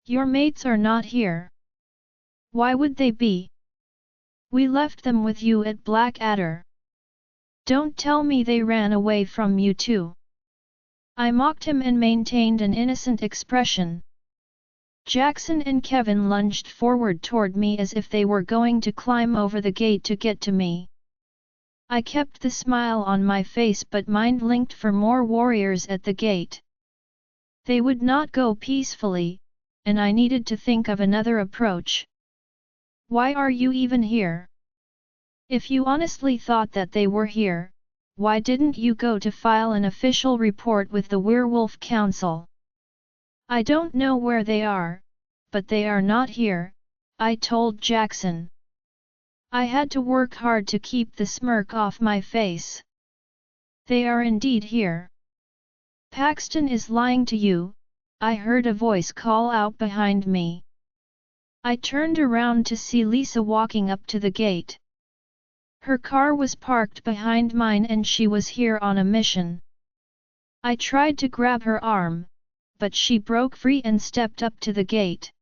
Your mates are not here. Why would they be? We left them with you at Blackadder. Don't tell me they ran away from you too. I mocked him and maintained an innocent expression. Jackson and Kevin lunged forward toward me as if they were going to climb over the gate to get to me. I kept the smile on my face but mind-linked for more warriors at the gate. They would not go peacefully, and I needed to think of another approach. Why are you even here? If you honestly thought that they were here, why didn't you go to file an official report with the Werewolf Council? I don't know where they are, but they are not here, I told Jackson. I had to work hard to keep the smirk off my face. They are indeed here. Paxton is lying to you, I heard a voice call out behind me. I turned around to see Lisa walking up to the gate. Her car was parked behind mine and she was here on a mission. I tried to grab her arm, but she broke free and stepped up to the gate.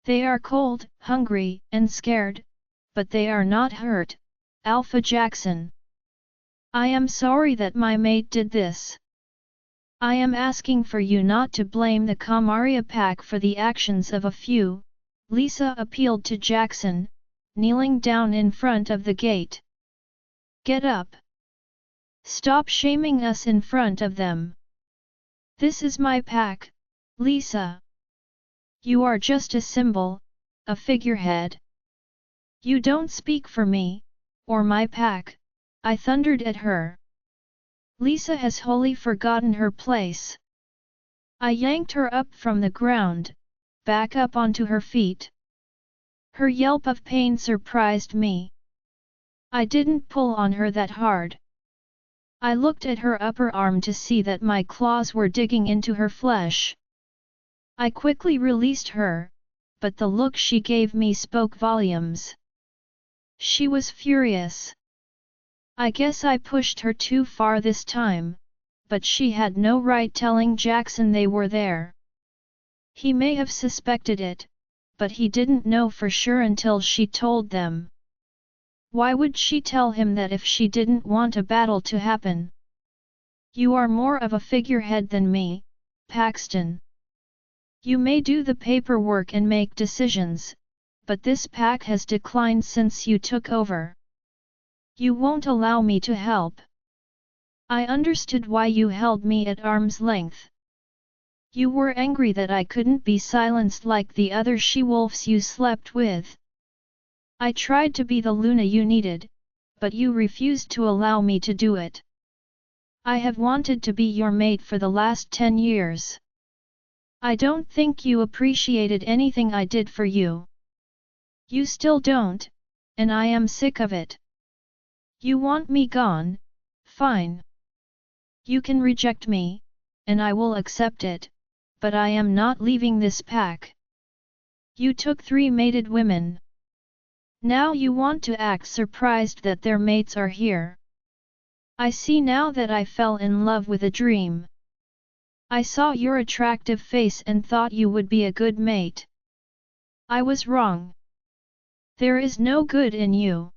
They are cold, hungry, and scared, but they are not hurt, Alpha Jackson. I am sorry that my mate did this. I am asking for you not to blame the Kamaria pack for the actions of a few, Lisa appealed to Jackson, kneeling down in front of the gate. Get up. Stop shaming us in front of them. This is my pack, Lisa. You are just a symbol, a figurehead. You don't speak for me, or my pack, I thundered at her. Lisa has wholly forgotten her place. I yanked her up from the ground, back up onto her feet. Her yelp of pain surprised me. I didn't pull on her that hard. I looked at her upper arm to see that my claws were digging into her flesh. I quickly released her, but the look she gave me spoke volumes. She was furious. I guess I pushed her too far this time, but she had no right telling Jackson they were there. He may have suspected it, but he didn't know for sure until she told them. Why would she tell him that if she didn't want a battle to happen? You are more of a figurehead than me, Paxton. You may do the paperwork and make decisions, but this pack has declined since you took over. You won't allow me to help. I understood why you held me at arm's length. You were angry that I couldn't be silenced like the other she-wolves you slept with. I tried to be the Luna you needed, but you refused to allow me to do it. I have wanted to be your mate for the last 10 years. I don't think you appreciated anything I did for you. You still don't, and I am sick of it. You want me gone? Fine. You can reject me, and I will accept it, but I am not leaving this pack. You took 3 mated women. Now you want to act surprised that their mates are here. I see now that I fell in love with a dream. I saw your attractive face and thought you would be a good mate. I was wrong. There is no good in you.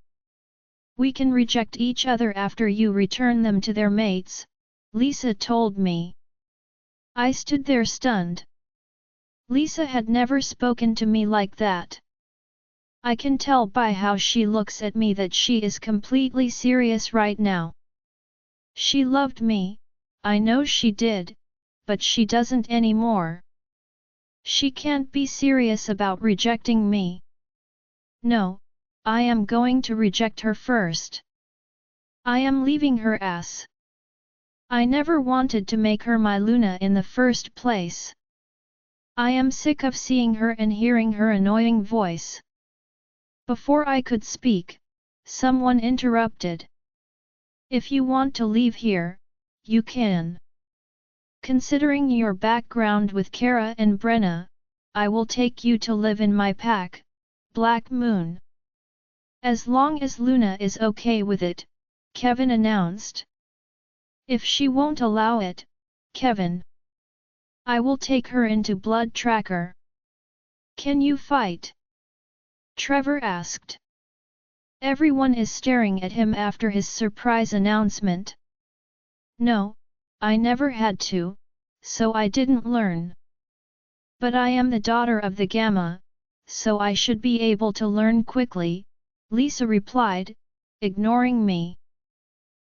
We can reject each other after you return them to their mates, Lisa told me. I stood there stunned. Lisa had never spoken to me like that. I can tell by how she looks at me that she is completely serious right now. She loved me, I know she did, but she doesn't anymore. She can't be serious about rejecting me. No, I am going to reject her first. I am leaving her ass. I never wanted to make her my Luna in the first place. I am sick of seeing her and hearing her annoying voice. Before I could speak, someone interrupted. If you want to leave here, you can. Considering your background with Kara and Brenna, I will take you to live in my pack, Black Moon. As long as Luna is okay with it, Kevin announced. If she won't allow it, Kevin, I will take her into Blood Tracker. Can you fight? Trevor asked. Everyone is staring at him after his surprise announcement. No, I never had to, so I didn't learn. But I am the daughter of the Gamma, so I should be able to learn quickly, Lisa replied, ignoring me.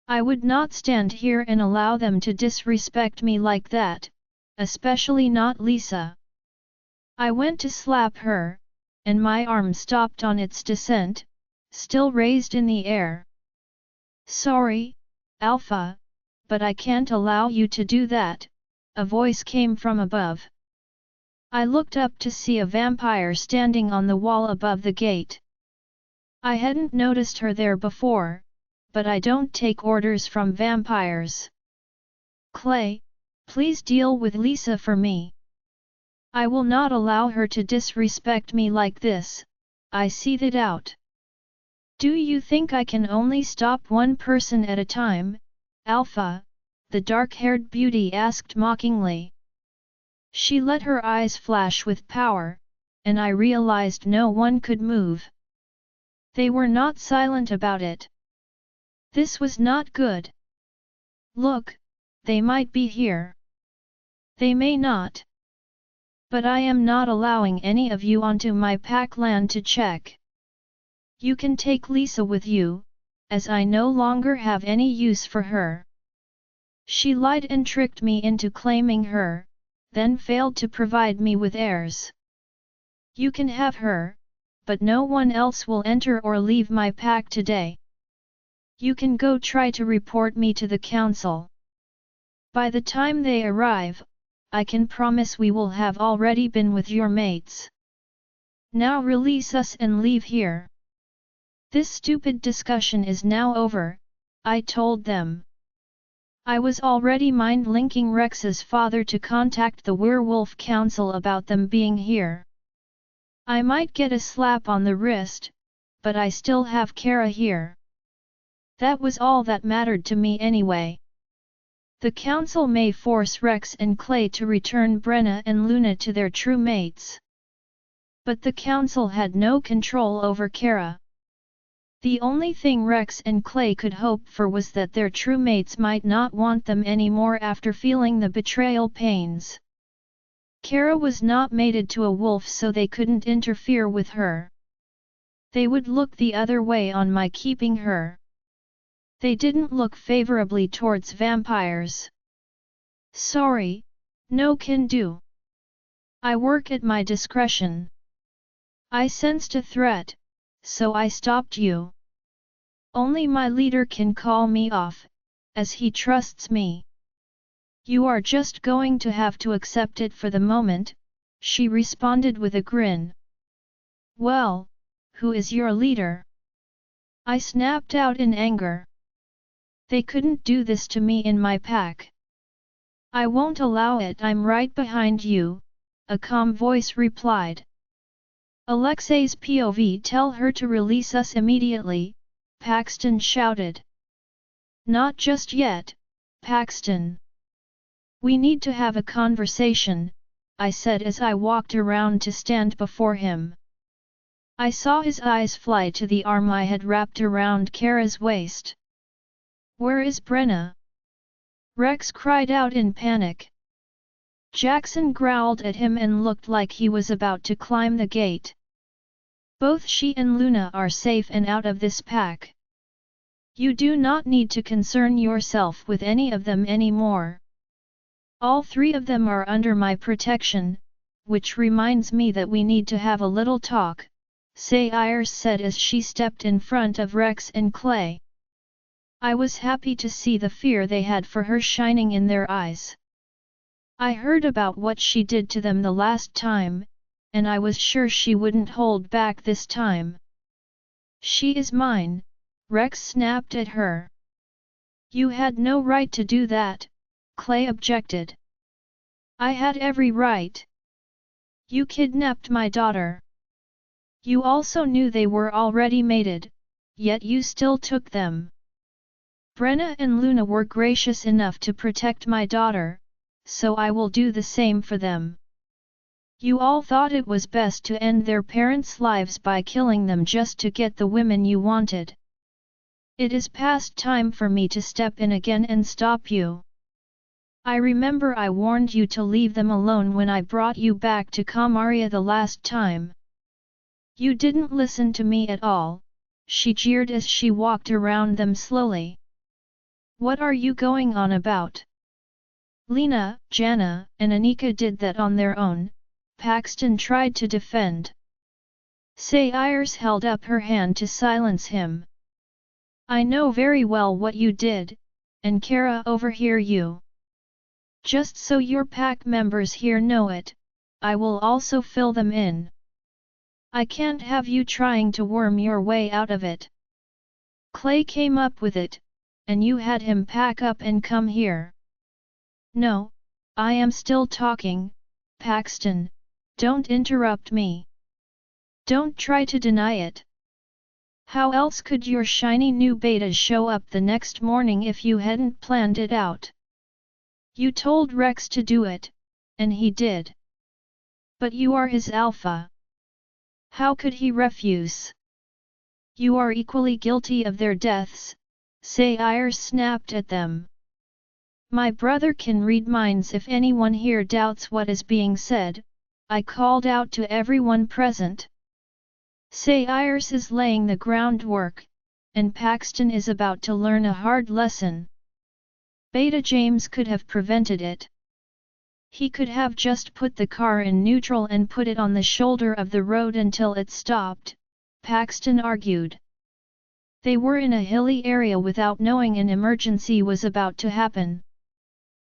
I would not stand here and allow them to disrespect me like that, especially not Lisa. I went to slap her, and my arm stopped on its descent, still raised in the air. Sorry, Alpha, but I can't allow you to do that, a voice came from above. I looked up to see a vampire standing on the wall above the gate. I hadn't noticed her there before, but I don't take orders from vampires. Clay, please deal with Lisa for me. I will not allow her to disrespect me like this, I seethed out. Do you think I can only stop one person at a time, Alpha? The dark-haired beauty asked mockingly. She let her eyes flash with power, and I realized no one could move. They were not silent about it. This was not good. Look, they might be here. They may not. But I am not allowing any of you onto my pack land to check. You can take Lisa with you, as I no longer have any use for her. She lied and tricked me into claiming her, then failed to provide me with heirs. You can have her, but no one else will enter or leave my pack today. You can go try to report me to the council. By the time they arrive, I can promise we will have already been with your mates. Now release us and leave here. This stupid discussion is now over, I told them. I was already mind-linking Rex's father to contact the Werewolf Council about them being here. I might get a slap on the wrist, but I still have Kara here. That was all that mattered to me anyway. The council may force Rex and Clay to return Brenna and Luna to their true mates. But the council had no control over Kara. The only thing Rex and Clay could hope for was that their true mates might not want them anymore after feeling the betrayal pains. Kara was not mated to a wolf, so they couldn't interfere with her. They would look the other way on my keeping her. They didn't look favorably towards vampires. Sorry, No can do. I work at my discretion. I sensed a threat, so I stopped you. Only my leader can call me off, as he trusts me. You are just going to have to accept it for the moment, she responded with a grin. Well, who is your leader? I snapped out in anger. They couldn't do this to me in my pack. I won't allow it. I'm right behind you, a calm voice replied. Alexei's POV. Tell her to release us immediately, Paxton shouted. Not just yet, Paxton. We need to have a conversation, I said as I walked around to stand before him. I saw his eyes fly to the arm I had wrapped around Kara's waist. Where is Brenna? Rex cried out in panic. Jackson growled at him and looked like he was about to climb the gate. Both she and Luna are safe and out of this pack. You do not need to concern yourself with any of them anymore. All three of them are under my protection, which reminds me that we need to have a little talk, Sayers said as she stepped in front of Rex and Clay. I was happy to see the fear they had for her shining in their eyes. I heard about what she did to them the last time, and I was sure she wouldn't hold back this time. She is mine, Rex snapped at her. You had no right to do that, Clay objected. I had every right. You kidnapped my daughter. You also knew they were already mated, yet you still took them. Brenna and Luna were gracious enough to protect my daughter, so I will do the same for them. You all thought it was best to end their parents' lives by killing them just to get the women you wanted. It is past time for me to step in again and stop you. I remember I warned you to leave them alone when I brought you back to Kamaria the last time. You didn't listen to me at all, she jeered as she walked around them slowly. What are you going on about? Lena, Jana, and Anika did that on their own, Paxton tried to defend. Sayers held up her hand to silence him. I know very well what you did, and Kara overhear you. Just so your pack members here know it, I will also fill them in. I can't have you trying to worm your way out of it. Clay came up with it, and you had him pack up and come here. No, I am still talking, Paxton, don't interrupt me. Don't try to deny it. How else could your shiny new beta show up the next morning if you hadn't planned it out? You told Rex to do it, and he did. But you are his alpha. How could he refuse? You are equally guilty of their deaths, Sayers snapped at them. My brother can read minds. If anyone here doubts what is being said, I called out to everyone present. Sayers is laying the groundwork, and Paxton is about to learn a hard lesson. Beta James could have prevented it. He could have just put the car in neutral and put it on the shoulder of the road until it stopped, Paxton argued. They were in a hilly area without knowing an emergency was about to happen.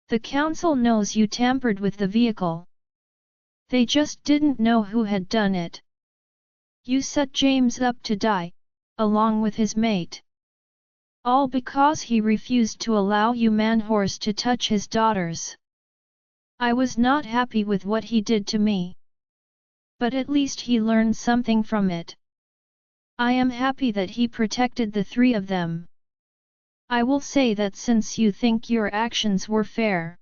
The council knows you tampered with the vehicle. They just didn't know who had done it. You set James up to die, along with his mate. All because he refused to allow you man-horse to touch his daughters. I was not happy with what he did to me. But at least he learned something from it. I am happy that he protected the three of them. I will say that since you think your actions were fair.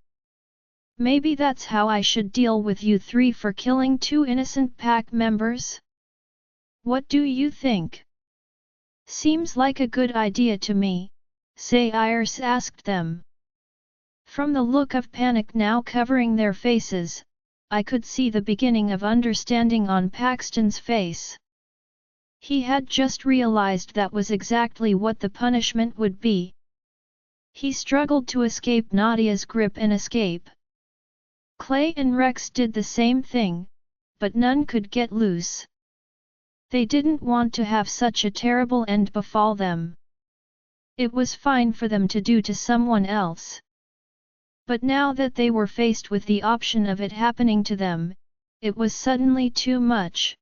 Maybe that's how I should deal with you three for killing two innocent pack members? What do you think? Seems like a good idea to me, Sayers asked them. From the look of panic now covering their faces, I could see the beginning of understanding on Paxton's face. He had just realized that was exactly what the punishment would be. He struggled to escape Nadia's grip and escape. Clay and Rex did the same thing, but none could get loose. They didn't want to have such a terrible end befall them. It was fine for them to do to someone else. But now that they were faced with the option of it happening to them, it was suddenly too much.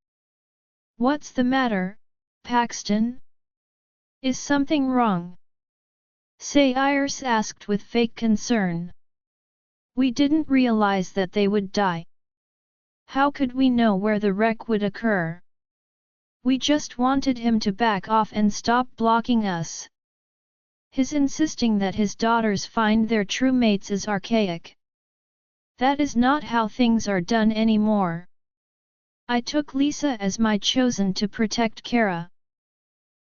"What's the matter, Paxton? Is something wrong?" Sayers asked with fake concern. "We didn't realize that they would die. How could we know where the wreck would occur? We just wanted him to back off and stop blocking us. His insisting that his daughters find their true mates is archaic. That is not how things are done anymore. I took Lisa as my chosen to protect Kara.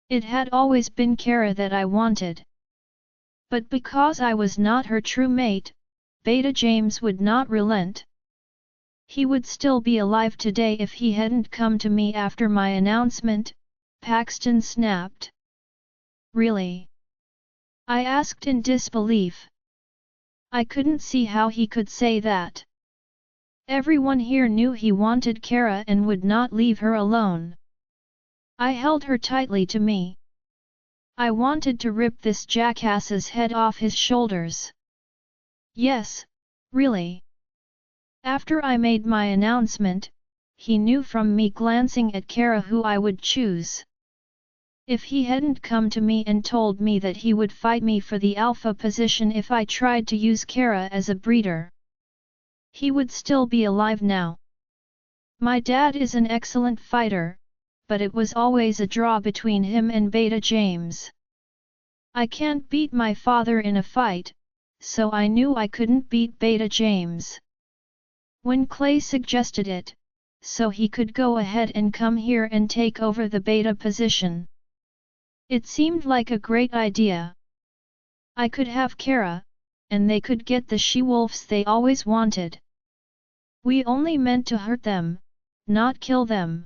It had always been Kara that I wanted. But because I was not her true mate, Beta James would not relent. He would still be alive today if he hadn't come to me after my announcement," Paxton snapped. "Really?" I asked in disbelief. I couldn't see how he could say that. Everyone here knew he wanted Kara and would not leave her alone. I held her tightly to me. I wanted to rip this jackass's head off his shoulders. Yes, really. After I made my announcement, he knew from me glancing at Kara who I would choose. If he hadn't come to me and told me that he would fight me for the alpha position if I tried to use Kara as a breeder, he would still be alive now. My dad is an excellent fighter, but it was always a draw between him and Beta James. I can't beat my father in a fight, so I knew I couldn't beat Beta James. When Clay suggested it, so he could go ahead and come here and take over the Beta position, it seemed like a great idea. I could have Kara, and they could get the she-wolves they always wanted. We only meant to hurt them, not kill them.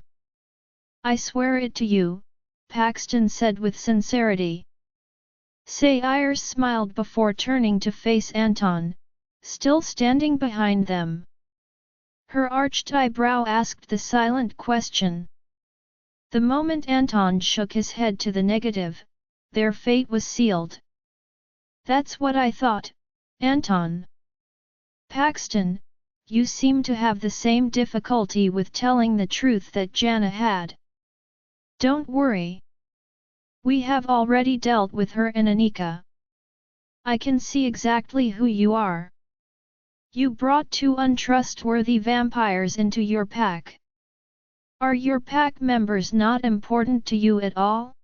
I swear it to you, Paxton said with sincerity. Sayers smiled before turning to face Anton, still standing behind them. Her arched eyebrow asked the silent question. The moment Anton shook his head to the negative, their fate was sealed. That's what I thought, Anton. Paxton, you seem to have the same difficulty with telling the truth that Jana had. Don't worry. We have already dealt with her and Anika. I can see exactly who you are. You brought two untrustworthy vampires into your pack. Are your pack members not important to you at all?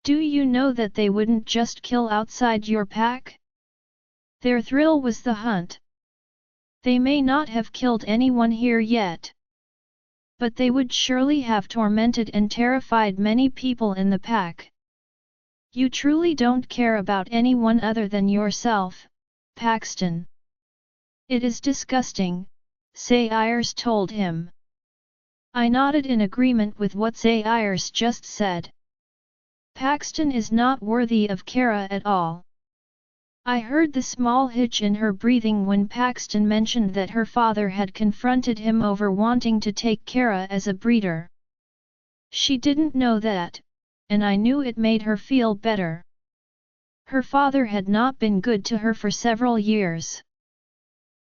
Do you know that they wouldn't just kill outside your pack? Their thrill was the hunt. They may not have killed anyone here yet, but they would surely have tormented and terrified many people in the pack. You truly don't care about anyone other than yourself, Paxton. It is disgusting, Sayers told him. I nodded in agreement with what Sayers just said. Paxton is not worthy of Kara at all. I heard the small hitch in her breathing when Paxton mentioned that her father had confronted him over wanting to take Kara as a breeder. She didn't know that, and I knew it made her feel better. Her father had not been good to her for several years.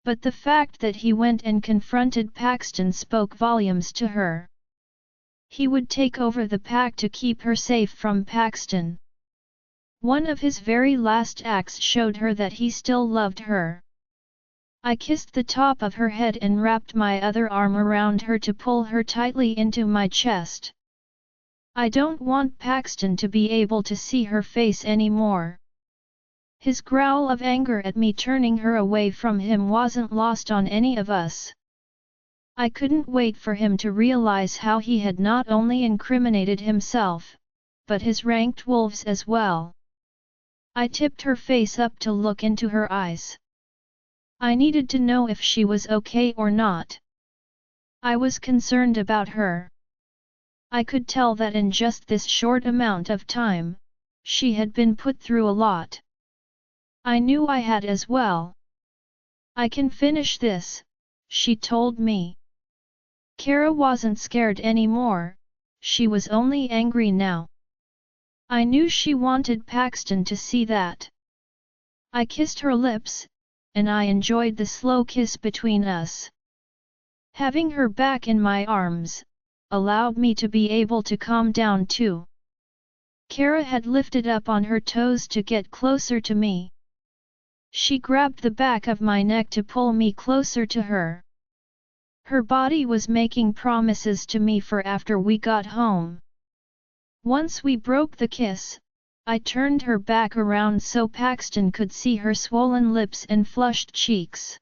But the fact that he went and confronted Paxton spoke volumes to her. He would take over the pack to keep her safe from Paxton. One of his very last acts showed her that he still loved her. I kissed the top of her head and wrapped my other arm around her to pull her tightly into my chest. I don't want Paxton to be able to see her face anymore. His growl of anger at me turning her away from him wasn't lost on any of us. I couldn't wait for him to realize how he had not only incriminated himself, but his ranked wolves as well. I tipped her face up to look into her eyes. I needed to know if she was okay or not. I was concerned about her. I could tell that in just this short amount of time, she had been put through a lot. I knew I had as well. I can finish this, she told me. Kara wasn't scared anymore, she was only angry now. I knew she wanted Paxton to see that. I kissed her lips, and I enjoyed the slow kiss between us. Having her back in my arms allowed me to be able to calm down too. Kara had lifted up on her toes to get closer to me. She grabbed the back of my neck to pull me closer to her. Her body was making promises to me for after we got home. Once we broke the kiss, I turned her back around so Paxton could see her swollen lips and flushed cheeks.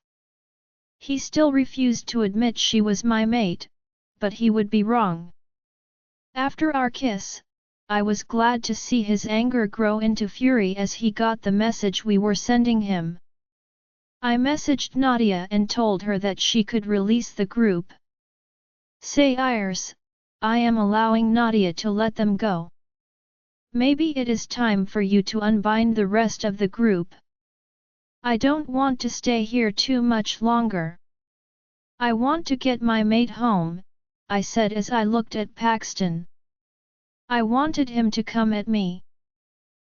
He still refused to admit she was my mate, but he would be wrong. After our kiss, I was glad to see his anger grow into fury as he got the message we were sending him. I messaged Nadia and told her that she could release the group. Say Iris, I am allowing Nadia to let them go. Maybe it is time for you to unbind the rest of the group. I don't want to stay here too much longer. I want to get my mate home, I said as I looked at Paxton. I wanted him to come at me.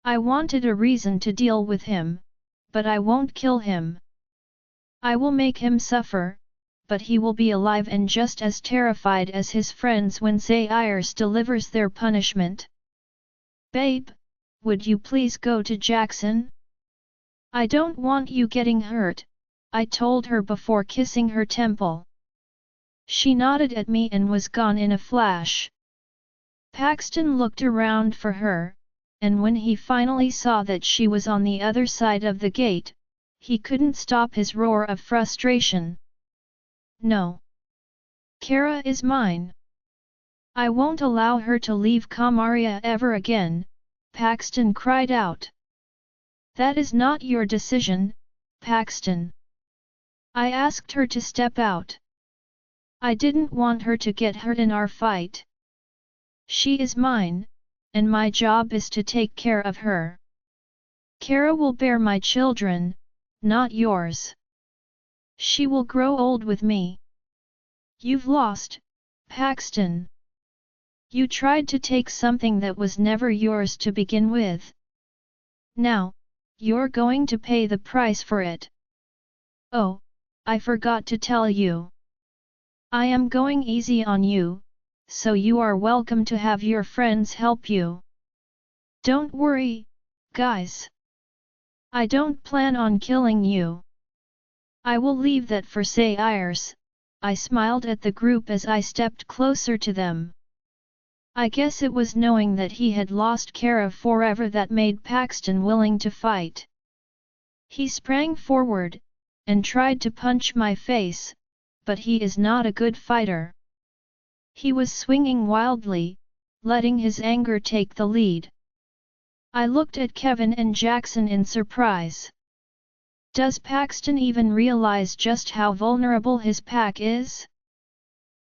I wanted a reason to deal with him, but I won't kill him. I will make him suffer, but he will be alive and just as terrified as his friends when Say Iris delivers their punishment. Babe, would you please go to Jackson? I don't want you getting hurt, I told her before kissing her temple. She nodded at me and was gone in a flash. Paxton looked around for her, and when he finally saw that she was on the other side of the gate, he couldn't stop his roar of frustration. No. Kara is mine. I won't allow her to leave Kamaria ever again, Paxton cried out. That is not your decision, Paxton. I asked her to step out. I didn't want her to get hurt in our fight. She is mine, and my job is to take care of her. Kara will bear my children, not yours. She will grow old with me. You've lost, Paxton. You tried to take something that was never yours to begin with. Now, you're going to pay the price for it. Oh, I forgot to tell you. I am going easy on you, so you are welcome to have your friends help you. Don't worry, guys. I don't plan on killing you. I will leave that for Say Iris, I smiled at the group as I stepped closer to them. I guess it was knowing that he had lost Kara forever that made Paxton willing to fight. He sprang forward, and tried to punch my face, but he is not a good fighter. He was swinging wildly, letting his anger take the lead. I looked at Kevin and Jackson in surprise. Does Paxton even realize just how vulnerable his pack is?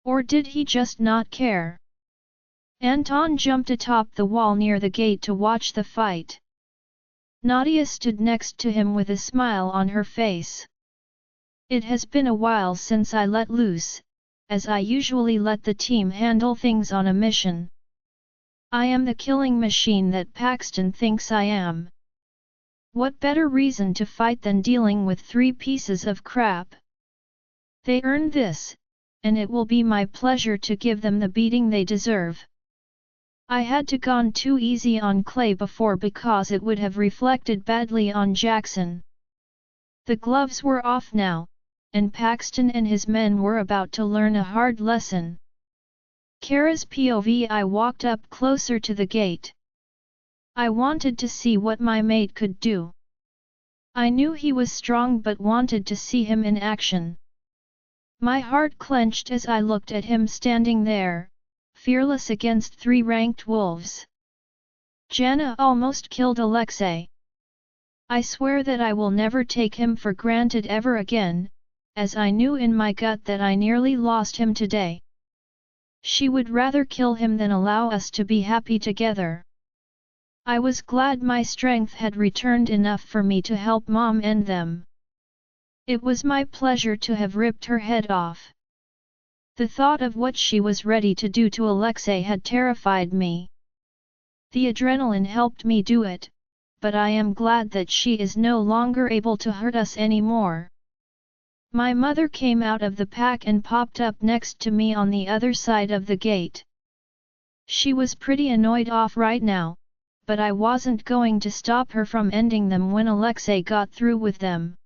Or did he just not care? Anton jumped atop the wall near the gate to watch the fight. Nadia stood next to him with a smile on her face. It has been a while since I let loose, as I usually let the team handle things on a mission. I am the killing machine that Paxton thinks I am. What better reason to fight than dealing with 3 pieces of crap? They earned this, and it will be my pleasure to give them the beating they deserve. I had to gone too easy on Clay before because it would have reflected badly on Jackson. The gloves were off now, and Paxton and his men were about to learn a hard lesson. Kara's POV. I walked up closer to the gate. I wanted to see what my mate could do. I knew he was strong but wanted to see him in action. My heart clenched as I looked at him standing there, fearless against 3 ranked wolves. Jana almost killed Alexei. I swear that I will never take him for granted ever again, as I knew in my gut that I nearly lost him today. She would rather kill him than allow us to be happy together. I was glad my strength had returned enough for me to help Mom end them. It was my pleasure to have ripped her head off. The thought of what she was ready to do to Alexei had terrified me. The adrenaline helped me do it, but I am glad that she is no longer able to hurt us anymore. My mother came out of the pack and popped up next to me on the other side of the gate. She was pretty annoyed off right now, but I wasn't going to stop her from ending them when Alexei got through with them.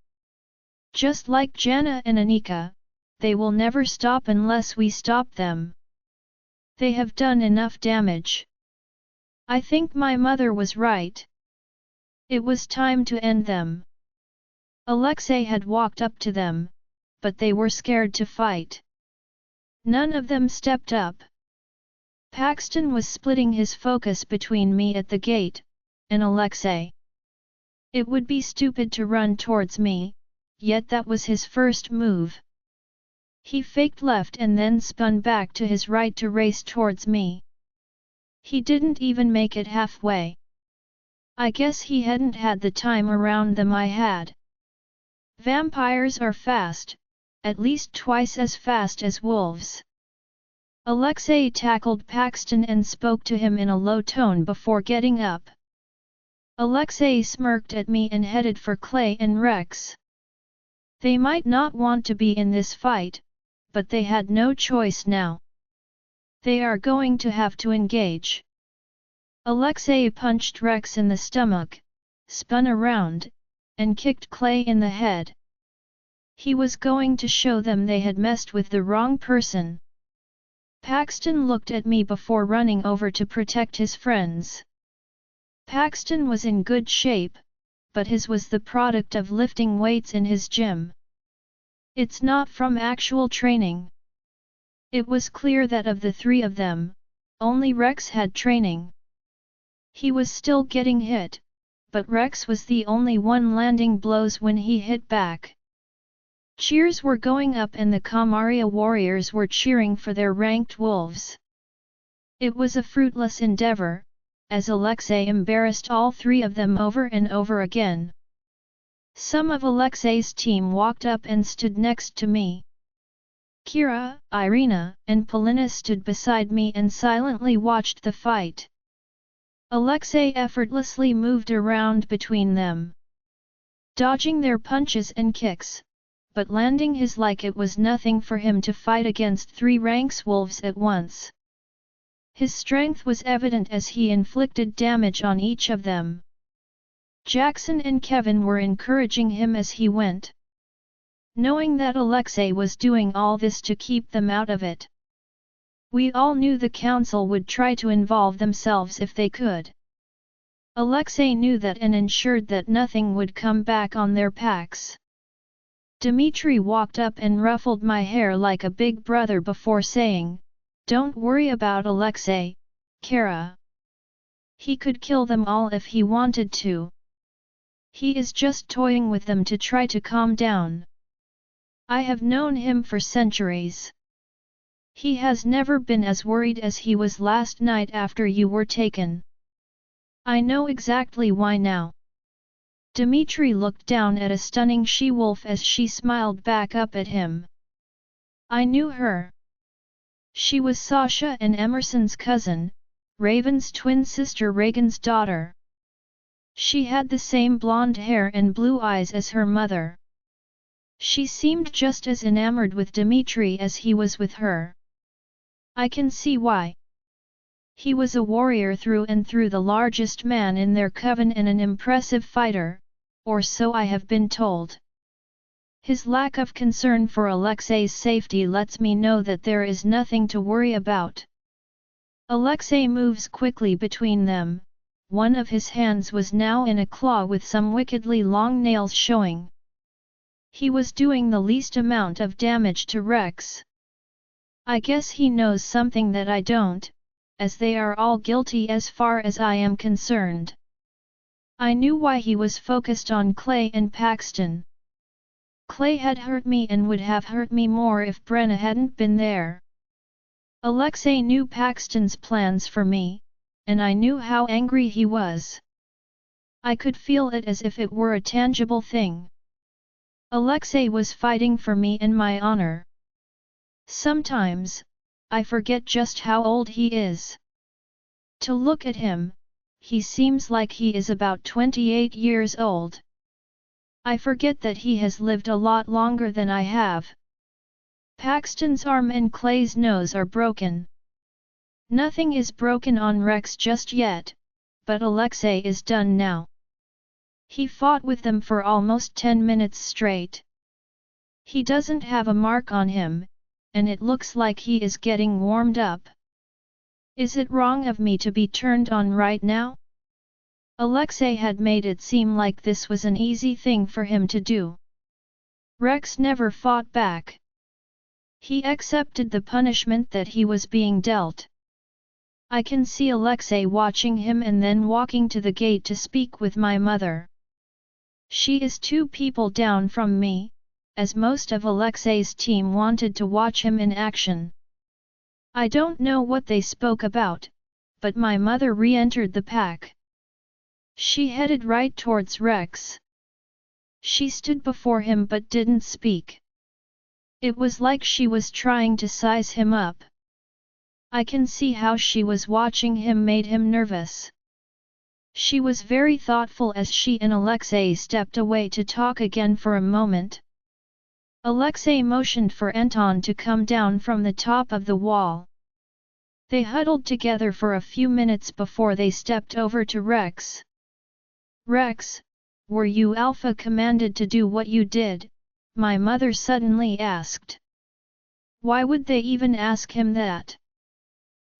Just like Jana and Anika, they will never stop unless we stop them. They have done enough damage. I think my mother was right. It was time to end them. Alexei had walked up to them, but they were scared to fight. None of them stepped up. Paxton was splitting his focus between me at the gate, and Alexei. It would be stupid to run towards me, yet that was his first move. He faked left and then spun back to his right to race towards me. He didn't even make it halfway. I guess he hadn't had the time around them I had. Vampires are fast, at least twice as fast as wolves. Alexei tackled Paxton and spoke to him in a low tone before getting up. Alexei smirked at me and headed for Clay and Rex. They might not want to be in this fight, but they had no choice now. They are going to have to engage. Alexei punched Rex in the stomach, spun around, and kicked Clay in the head. He was going to show them they had messed with the wrong person. Paxton looked at me before running over to protect his friends. Paxton was in good shape, but his was the product of lifting weights in his gym. It's not from actual training. It was clear that of the three of them, only Rex had training. He was still getting hit, but Rex was the only one landing blows when he hit back. Cheers were going up and the Kamaria warriors were cheering for their ranked wolves. It was a fruitless endeavor, as Alexei embarrassed all three of them over and over again. Some of Alexei's team walked up and stood next to me. Kira, Irina, and Polina stood beside me and silently watched the fight. Alexei effortlessly moved around between them, dodging their punches and kicks, but landing his like it was nothing for him to fight against three ranks wolves at once. His strength was evident as he inflicted damage on each of them. Jackson and Kevin were encouraging him as he went, knowing that Alexei was doing all this to keep them out of it. We all knew the council would try to involve themselves if they could. Alexei knew that and ensured that nothing would come back on their packs. Dmitri walked up and ruffled my hair like a big brother before saying, "Don't worry about Alexei, Kara. He could kill them all if he wanted to. He is just toying with them to try to calm down. I have known him for centuries. He has never been as worried as he was last night after you were taken. I know exactly why now." Dmitri looked down at a stunning she-wolf as she smiled back up at him. I knew her. She was Sasha and Emerson's cousin, Raven's twin sister Regan's daughter. She had the same blonde hair and blue eyes as her mother. She seemed just as enamored with Dmitri as he was with her. I can see why. He was a warrior through and through, the largest man in their coven and an impressive fighter, or so I have been told. His lack of concern for Alexei's safety lets me know that there is nothing to worry about. Alexei moves quickly between them. One of his hands was now in a claw with some wickedly long nails showing. He was doing the least amount of damage to Rex. I guess he knows something that I don't, as they are all guilty as far as I am concerned. I knew why he was focused on Clay and Paxton. Clay had hurt me and would have hurt me more if Brenna hadn't been there. Alexei knew Paxton's plans for me, and I knew how angry he was. I could feel it as if it were a tangible thing. Alexei was fighting for me and my honor. Sometimes, I forget just how old he is. To look at him, he seems like he is about 28 years old. I forget that he has lived a lot longer than I have. Paxton's arm and Clay's nose are broken. Nothing is broken on Rex just yet, but Alexei is done now. He fought with them for almost 10 minutes straight. He doesn't have a mark on him, and it looks like he is getting warmed up. Is it wrong of me to be turned on right now? Alexei had made it seem like this was an easy thing for him to do. Rex never fought back. He accepted the punishment that he was being dealt. I can see Alexei watching him and then walking to the gate to speak with my mother. She is 2 people down from me, as most of Alexei's team wanted to watch him in action. I don't know what they spoke about, but my mother re-entered the pack. She headed right towards Rex. She stood before him but didn't speak. It was like she was trying to size him up. I can see how she was watching him made him nervous. She was very thoughtful as she and Alexei stepped away to talk again for a moment. Alexei motioned for Anton to come down from the top of the wall. They huddled together for a few minutes before they stepped over to Rex. Rex, were you Alpha commanded to do what you did? My mother suddenly asked. Why would they even ask him that?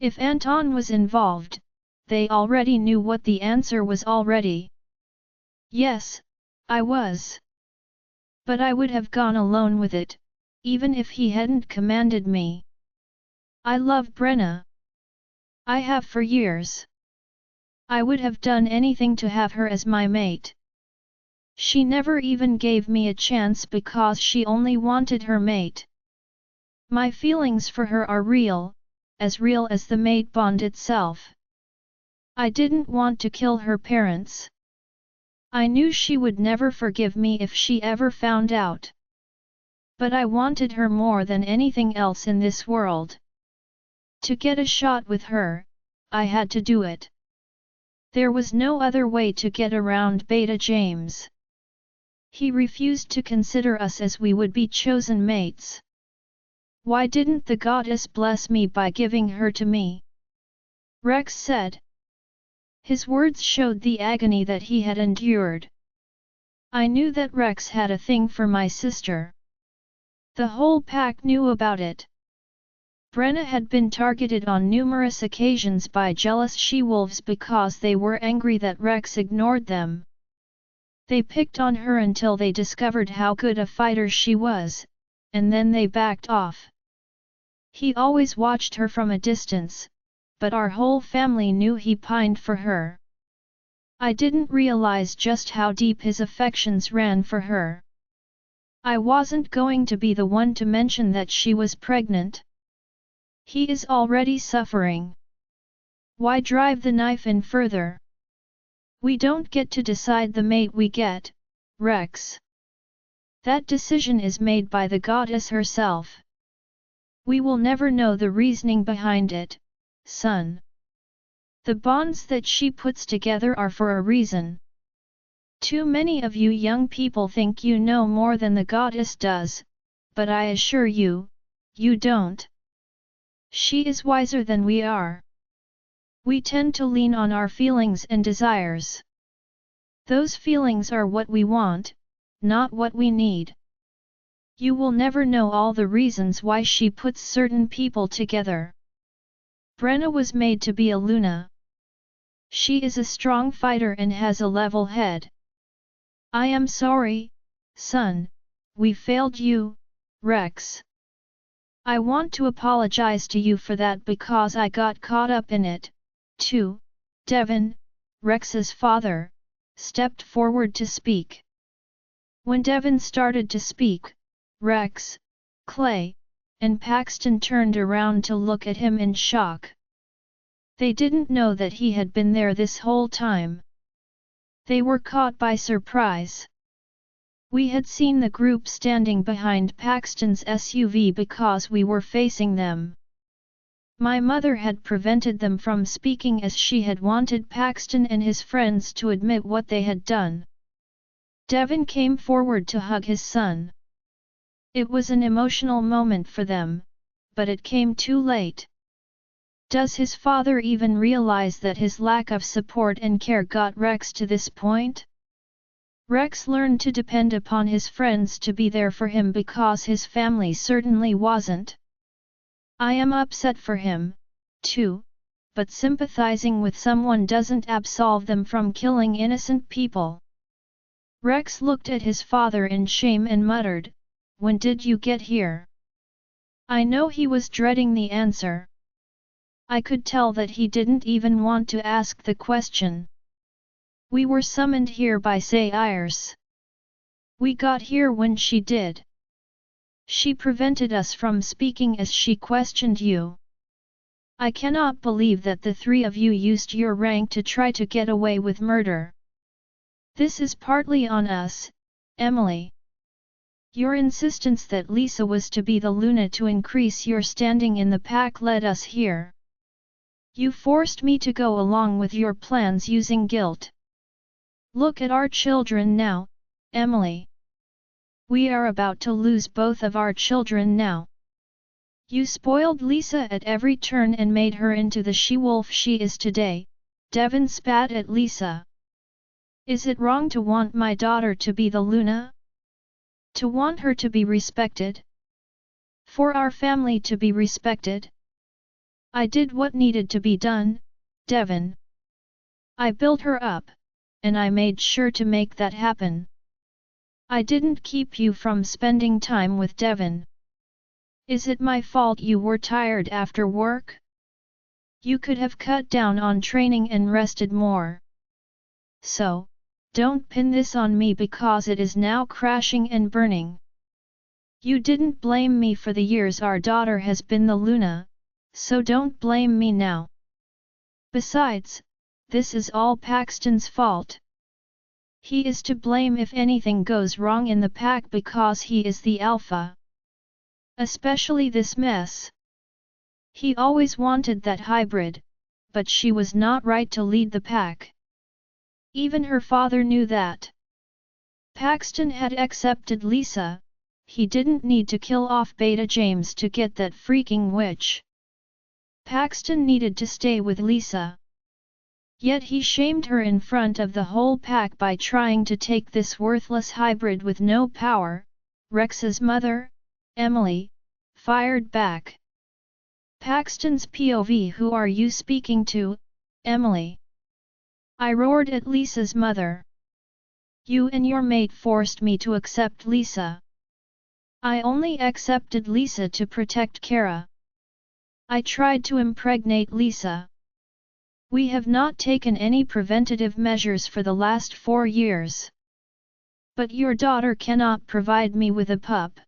If Anton was involved, they already knew what the answer was already. Yes, I was. But I would have gone alone with it, even if he hadn't commanded me. I love Brenna. I have for years. I would have done anything to have her as my mate. She never even gave me a chance because she only wanted her mate. My feelings for her are real as the mate bond itself. I didn't want to kill her parents. I knew she would never forgive me if she ever found out. But I wanted her more than anything else in this world. To get a shot with her, I had to do it. There was no other way to get around Beta James. He refused to consider us as we would be chosen mates. Why didn't the goddess bless me by giving her to me? Rex said. His words showed the agony that he had endured. I knew that Rex had a thing for my sister. The whole pack knew about it. Brenna had been targeted on numerous occasions by jealous she-wolves because they were angry that Rex ignored them. They picked on her until they discovered how good a fighter she was, and then they backed off. He always watched her from a distance, but our whole family knew he pined for her. I didn't realize just how deep his affections ran for her. I wasn't going to be the one to mention that she was pregnant. He is already suffering. Why drive the knife in further? We don't get to decide the mate we get, Rex. That decision is made by the goddess herself. We will never know the reasoning behind it, son. The bonds that she puts together are for a reason. Too many of you young people think you know more than the goddess does, but I assure you, you don't. She is wiser than we are. We tend to lean on our feelings and desires. Those feelings are what we want, not what we need. You will never know all the reasons why she puts certain people together. Brenna was made to be a Luna. She is a strong fighter and has a level head. I am sorry, son, we failed you, Rex. I want to apologize to you for that because I got caught up in it, too. Devon, Rex's father, stepped forward to speak. When Devon started to speak, Rex, Clay, and Paxton turned around to look at him in shock. They didn't know that he had been there this whole time. They were caught by surprise. We had seen the group standing behind Paxton's SUV because we were facing them. My mother had prevented them from speaking as she had wanted Paxton and his friends to admit what they had done. Devon came forward to hug his son. It was an emotional moment for them, but it came too late. Does his father even realize that his lack of support and care got Rex to this point? Rex learned to depend upon his friends to be there for him because his family certainly wasn't. I am upset for him, too, but sympathizing with someone doesn't absolve them from killing innocent people. Rex looked at his father in shame and muttered, "When did you get here?" I know he was dreading the answer. I could tell that he didn't even want to ask the question. We were summoned here by Sayers. We got here when she did. She prevented us from speaking as she questioned you. I cannot believe that the three of you used your rank to try to get away with murder. This is partly on us, Emily. Your insistence that Lisa was to be the Luna to increase your standing in the pack led us here. You forced me to go along with your plans using guilt. Look at our children now, Emily. We are about to lose both of our children now. You spoiled Lisa at every turn and made her into the she-wolf she is today. Devon spat at Lisa. Is it wrong to want my daughter to be the Luna? To want her to be respected? For our family to be respected? I did what needed to be done, Devon. I built her up, and I made sure to make that happen. I didn't keep you from spending time with Devon. Is it my fault you were tired after work? You could have cut down on training and rested more. So, don't pin this on me because it is now crashing and burning. You didn't blame me for the years our daughter has been the Luna, so don't blame me now. Besides, this is all Paxton's fault. He is to blame if anything goes wrong in the pack because he is the alpha. Especially this mess. He always wanted that hybrid, but she was not right to lead the pack. Even her father knew that. Paxton had accepted Lisa, he didn't need to kill off Beta James to get that freaking witch. Paxton needed to stay with Lisa. Yet he shamed her in front of the whole pack by trying to take this worthless hybrid with no power. Rex's mother, Emily, fired back. Paxton's POV. Who are you speaking to, Emily? I roared at Lisa's mother. You and your mate forced me to accept Lisa. I only accepted Lisa to protect Kara. I tried to impregnate Lisa. We have not taken any preventative measures for the last 4 years. But your daughter cannot provide me with a pup.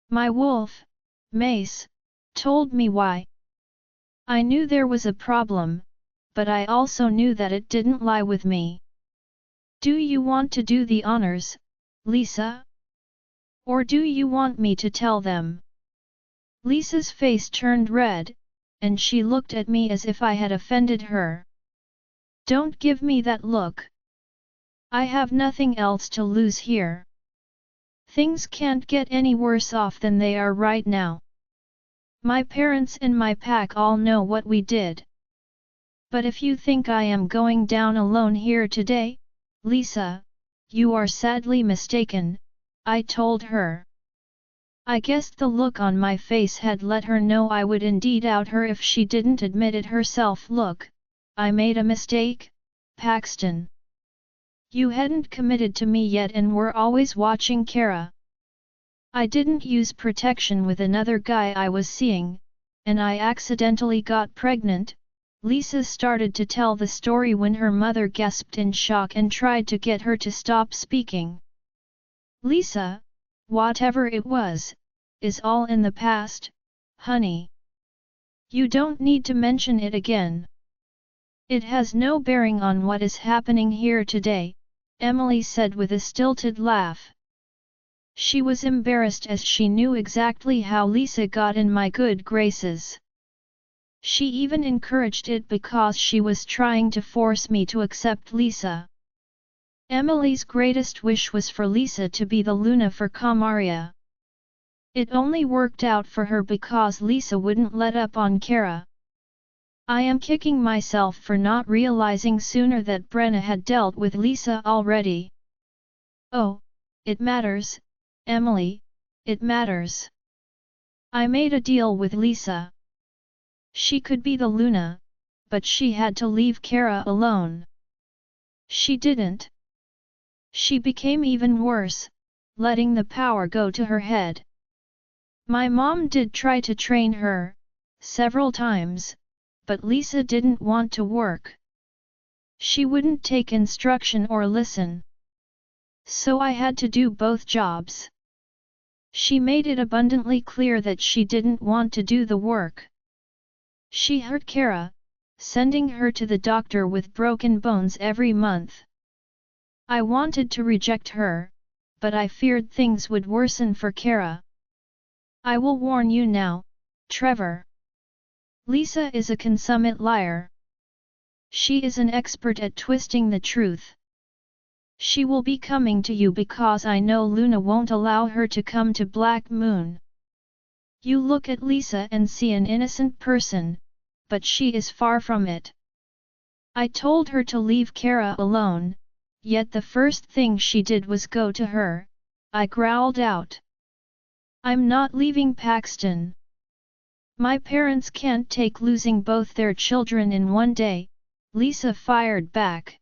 My wolf, Mace, told me why. I knew there was a problem, but I also knew that it didn't lie with me. Do you want to do the honors, Lisa? Or do you want me to tell them? Lisa's face turned red, and she looked at me as if I had offended her. Don't give me that look. I have nothing else to lose here. Things can't get any worse off than they are right now. My parents and my pack all know what we did. But if you think I am going down alone here today, Lisa, you are sadly mistaken, I told her. I guessed the look on my face had let her know I would indeed out her if she didn't admit it herself. Look, I made a mistake, Paxton. You hadn't committed to me yet and were always watching Kara. I didn't use protection with another guy I was seeing, and I accidentally got pregnant. Lisa started to tell the story when her mother gasped in shock and tried to get her to stop speaking. Lisa, whatever it was, is all in the past, honey. You don't need to mention it again. It has no bearing on what is happening here today, Emily said with a stilted laugh. She was embarrassed as she knew exactly how Lisa got in my good graces. She even encouraged it because she was trying to force me to accept Lisa. Emily's greatest wish was for Lisa to be the Luna for Kamaria. It only worked out for her because Lisa wouldn't let up on Kara. I am kicking myself for not realizing sooner that Brenna had dealt with Lisa already. Oh, it matters, Emily, it matters. I made a deal with Lisa. She could be the Luna, but she had to leave Kara alone. She didn't. She became even worse, letting the power go to her head. My mom did try to train her, several times, but Lisa didn't want to work. She wouldn't take instruction or listen. So I had to do both jobs. She made it abundantly clear that she didn't want to do the work. She hurt Kara, sending her to the doctor with broken bones every month. I wanted to reject her, but I feared things would worsen for Kara. I will warn you now, Trevor. Lisa is a consummate liar. She is an expert at twisting the truth. She will be coming to you because I know Luna won't allow her to come to Black Moon. You look at Lisa and see an innocent person, but she is far from it. I told her to leave Kara alone, yet the first thing she did was go to her. I growled out. I'm not leaving Paxton. My parents can't take losing both their children in one day, Lisa fired back.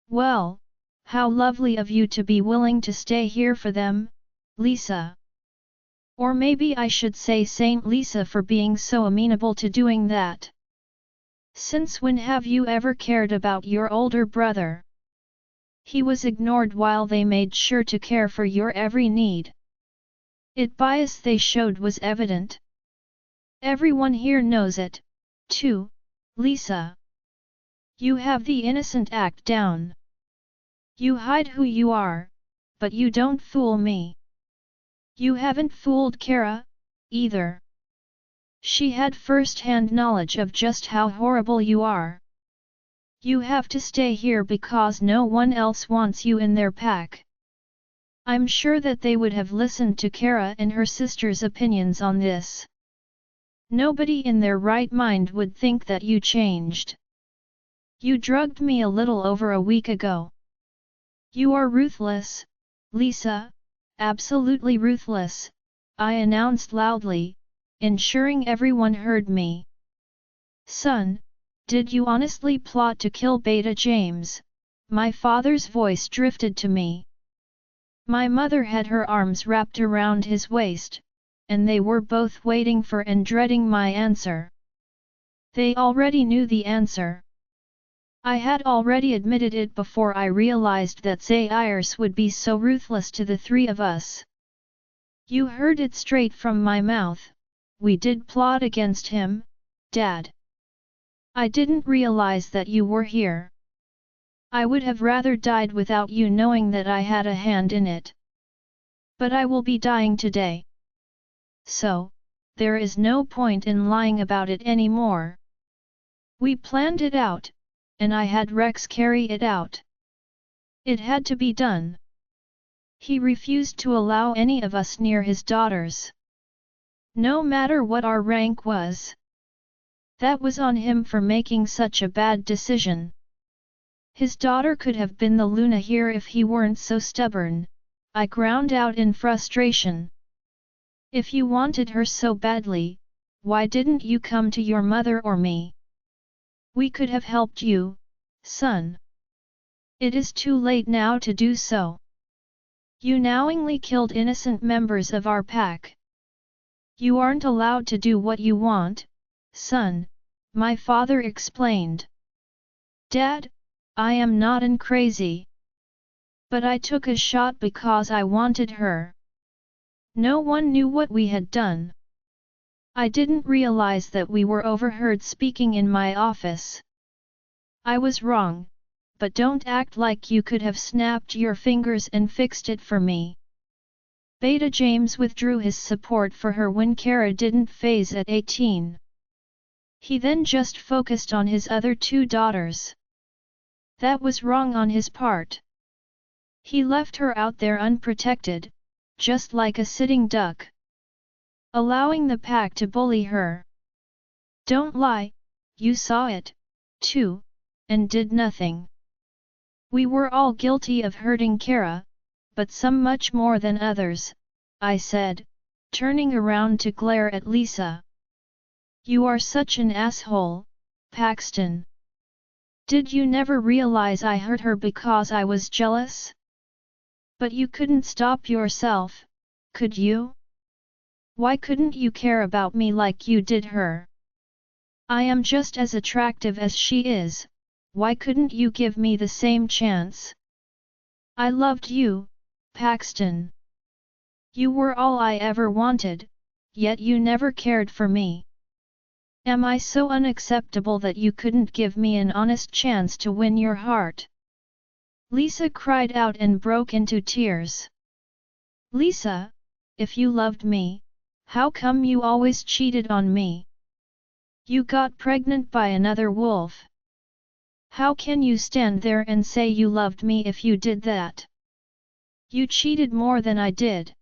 Well, how lovely of you to be willing to stay here for them, Lisa. Or maybe I should say Saint Lisa for being so amenable to doing that. Since when have you ever cared about your older brother? He was ignored while they made sure to care for your every need. It bias they showed was evident. Everyone here knows it, too, Lisa. You have the innocent act down. You hide who you are, but you don't fool me. You haven't fooled Kara, either. She had first-hand knowledge of just how horrible you are. You have to stay here because no one else wants you in their pack. I'm sure that they would have listened to Kara and her sister's opinions on this. Nobody in their right mind would think that you changed. You drugged me a little over a week ago. You are ruthless, Lisa, absolutely ruthless, I announced loudly, ensuring everyone heard me. Son, did you honestly plot to kill Beta James? My father's voice drifted to me. My mother had her arms wrapped around his waist, and they were both waiting for and dreading my answer. They already knew the answer. I had already admitted it before I realized that Zairs would be so ruthless to the three of us. You heard it straight from my mouth. We did plot against him, Dad. I didn't realize that you were here. I would have rather died without you knowing that I had a hand in it. But I will be dying today. So, there is no point in lying about it anymore. We planned it out, and I had Rex carry it out. It had to be done. He refused to allow any of us near his daughters. No matter what our rank was. That was on him for making such a bad decision. His daughter could have been the Luna here if he weren't so stubborn, I ground out in frustration. If you wanted her so badly, why didn't you come to your mother or me? We could have helped you, son. It is too late now to do so. You knowingly killed innocent members of our pack. You aren't allowed to do what you want, son, my father explained. Dad, I am not crazy. But I took a shot because I wanted her. No one knew what we had done. I didn't realize that we were overheard speaking in my office. I was wrong, but don't act like you could have snapped your fingers and fixed it for me. Beta James withdrew his support for her when Kara didn't phase at 18. He then just focused on his other two daughters. That was wrong on his part. He left her out there unprotected, just like a sitting duck, allowing the pack to bully her. Don't lie, you saw it, too, and did nothing. We were all guilty of hurting Kara, but some much more than others, I said, turning around to glare at Lisa. You are such an asshole, Paxton. Did you never realize I hurt her because I was jealous? But you couldn't stop yourself, could you? Why couldn't you care about me like you did her? I am just as attractive as she is, why couldn't you give me the same chance? I loved you, Paxton. You were all I ever wanted, yet you never cared for me. Am I so unacceptable that you couldn't give me an honest chance to win your heart? Lisa cried out and broke into tears. Lisa, if you loved me, how come you always cheated on me? You got pregnant by another wolf. How can you stand there and say you loved me if you did that? You cheated more than I did.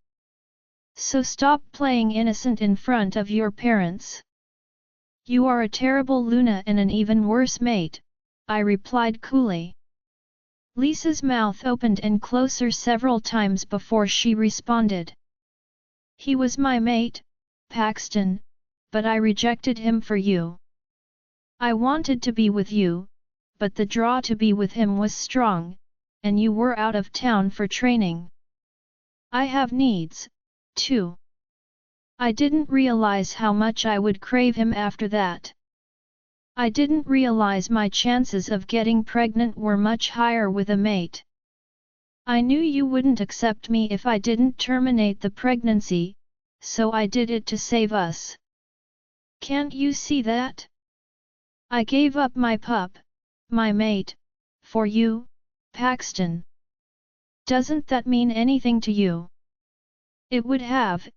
So stop playing innocent in front of your parents. You are a terrible Luna and an even worse mate, I replied coolly. Lisa's mouth opened and closer several times before she responded. He was my mate, Paxton, but I rejected him for you. I wanted to be with you, but the draw to be with him was strong, and you were out of town for training. I have needs, too. I didn't realize how much I would crave him after that. I didn't realize my chances of getting pregnant were much higher with a mate. I knew you wouldn't accept me if I didn't terminate the pregnancy, so I did it to save us. Can't you see that? I gave up my pup, my mate, for you, Paxton. Doesn't that mean anything to you? It would have,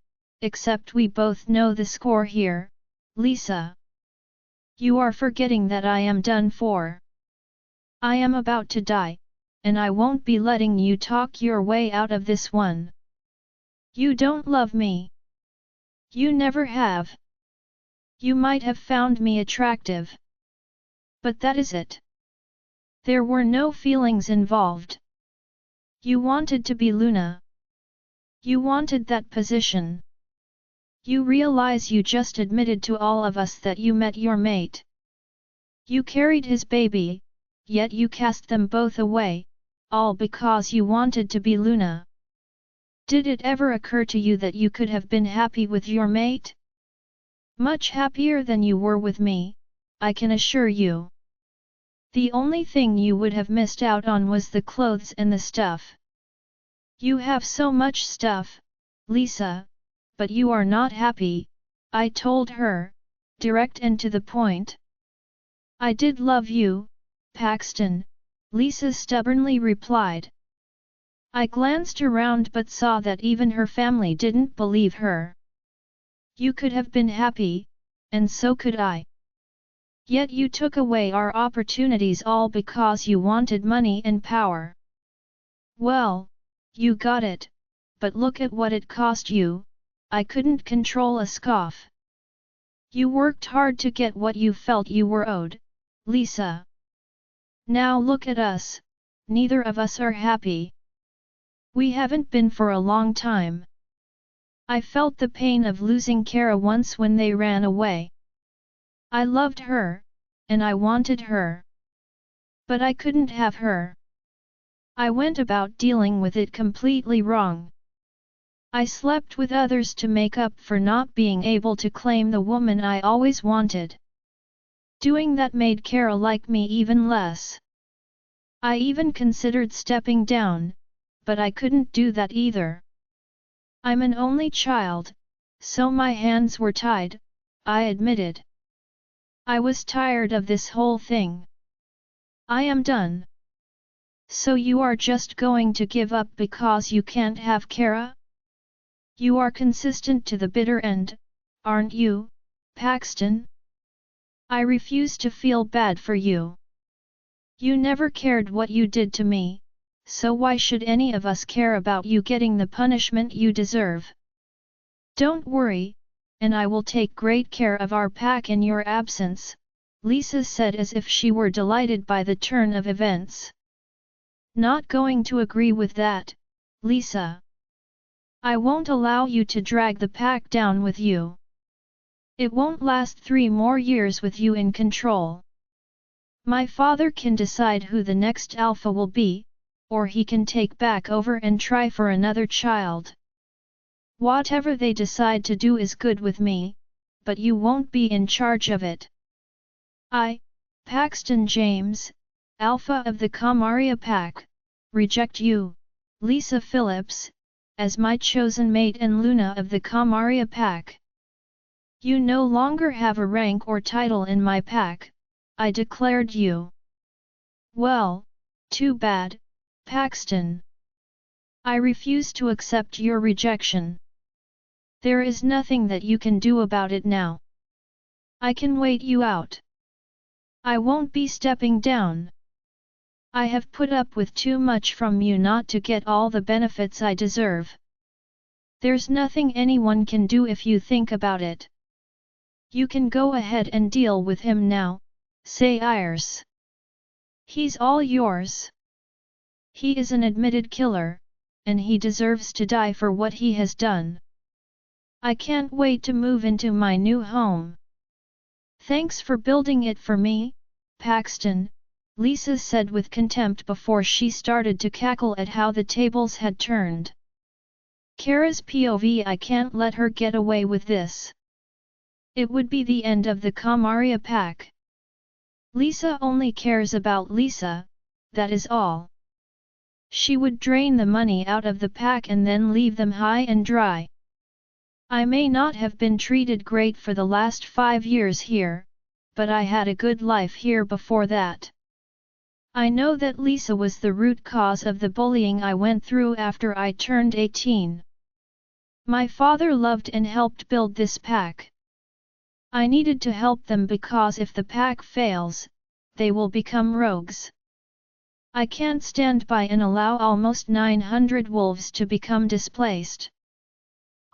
except we both know the score here, Lisa. You are forgetting that I am done for. I am about to die, and I won't be letting you talk your way out of this one. You don't love me. You never have. You might have found me attractive. But that is it. There were no feelings involved. You wanted to be Luna. You wanted that position. You realize you just admitted to all of us that you met your mate. You carried his baby, yet you cast them both away, all because you wanted to be Luna. Did it ever occur to you that you could have been happy with your mate? Much happier than you were with me, I can assure you. The only thing you would have missed out on was the clothes and the stuff. You have so much stuff, Lisa, but you are not happy, I told her, direct and to the point. I did love you, Paxton, Lisa stubbornly replied. I glanced around but saw that even her family didn't believe her. You could have been happy, and so could I. Yet you took away our opportunities all because you wanted money and power. Well, you got it, but look at what it cost you. I couldn't control a scoff. You worked hard to get what you felt you were owed, Lisa. Now look at us, neither of us are happy. We haven't been for a long time. I felt the pain of losing Kara once when they ran away. I loved her, and I wanted her. But I couldn't have her. I went about dealing with it completely wrong. I slept with others to make up for not being able to claim the woman I always wanted. Doing that made Kara like me even less. I even considered stepping down, but I couldn't do that either. I'm an only child, so my hands were tied, I admitted. I was tired of this whole thing. I am done. So you are just going to give up because you can't have Kara? You are consistent to the bitter end, aren't you, Paxton? I refuse to feel bad for you. You never cared what you did to me, so why should any of us care about you getting the punishment you deserve? Don't worry, and I will take great care of our pack in your absence, Lisa said as if she were delighted by the turn of events. Not going to agree with that, Lisa. I won't allow you to drag the pack down with you. It won't last 3 more years with you in control. My father can decide who the next alpha will be, or he can take back over and try for another child. Whatever they decide to do is good with me, but you won't be in charge of it. I, Paxton James, Alpha of the Kamaria Pack, reject you, Lisa Phillips, as my chosen mate and Luna of the Kamaria Pack. You no longer have a rank or title in my pack, I declared you. Well, too bad, Paxton. I refuse to accept your rejection. There is nothing that you can do about it now. I can wait you out. I won't be stepping down. I have put up with too much from you not to get all the benefits I deserve. There's nothing anyone can do if you think about it. You can go ahead and deal with him now, say Ayers. He's all yours. He is an admitted killer, and he deserves to die for what he has done. I can't wait to move into my new home. Thanks for building it for me, Paxton, Lisa said with contempt before she started to cackle at how the tables had turned. Kara's POV. I can't let her get away with this. It would be the end of the Kamaria Pack. Lisa only cares about Lisa, that is all. She would drain the money out of the pack and then leave them high and dry. I may not have been treated great for the last 5 years here, but I had a good life here before that. I know that Lisa was the root cause of the bullying I went through after I turned 18. My father loved and helped build this pack. I needed to help them because if the pack fails, they will become rogues. I can't stand by and allow almost 900 wolves to become displaced.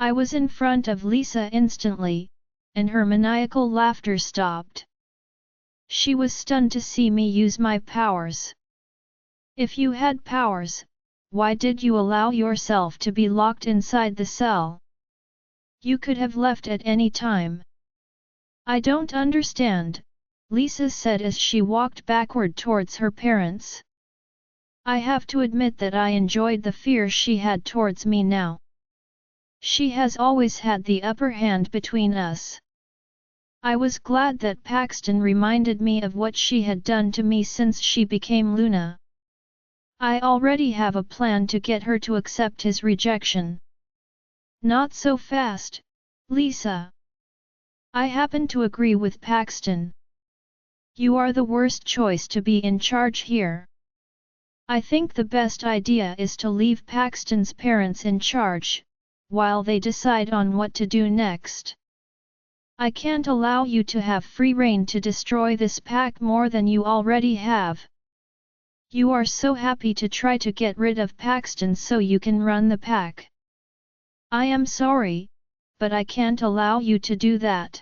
I was in front of Lisa instantly, and her maniacal laughter stopped. She was stunned to see me use my powers. If you had powers, why did you allow yourself to be locked inside the cell? You could have left at any time. I don't understand, Lisa said as she walked backward towards her parents. I have to admit that I enjoyed the fear she had towards me now. She has always had the upper hand between us. I was glad that Paxton reminded me of what she had done to me since she became Luna. I already have a plan to get her to accept his rejection. Not so fast, Lisa. I happen to agree with Paxton. You are the worst choice to be in charge here. I think the best idea is to leave Paxton's parents in charge, while they decide on what to do next. I can't allow you to have free rein to destroy this pack more than you already have. You are so happy to try to get rid of Paxton so you can run the pack. I am sorry, but I can't allow you to do that.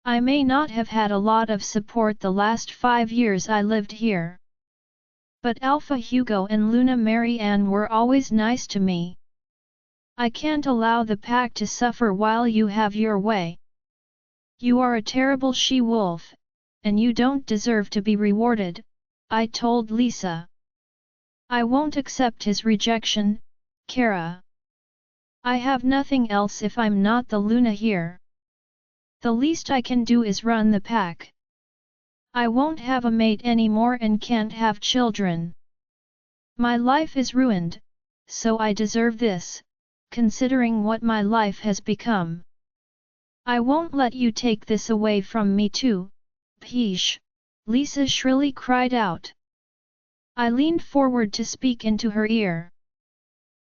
I may not have had a lot of support the last 5 years I lived here. But Alpha Hugo and Luna Marianne were always nice to me. I can't allow the pack to suffer while you have your way. You are a terrible she-wolf, and you don't deserve to be rewarded, I told Lisa. I won't accept his rejection, Kara. I have nothing else if I'm not the Luna here. The least I can do is run the pack. I won't have a mate anymore and can't have children. My life is ruined, so I deserve this, considering what my life has become. I won't let you take this away from me too, Peesh, Lisa shrilly cried out. I leaned forward to speak into her ear.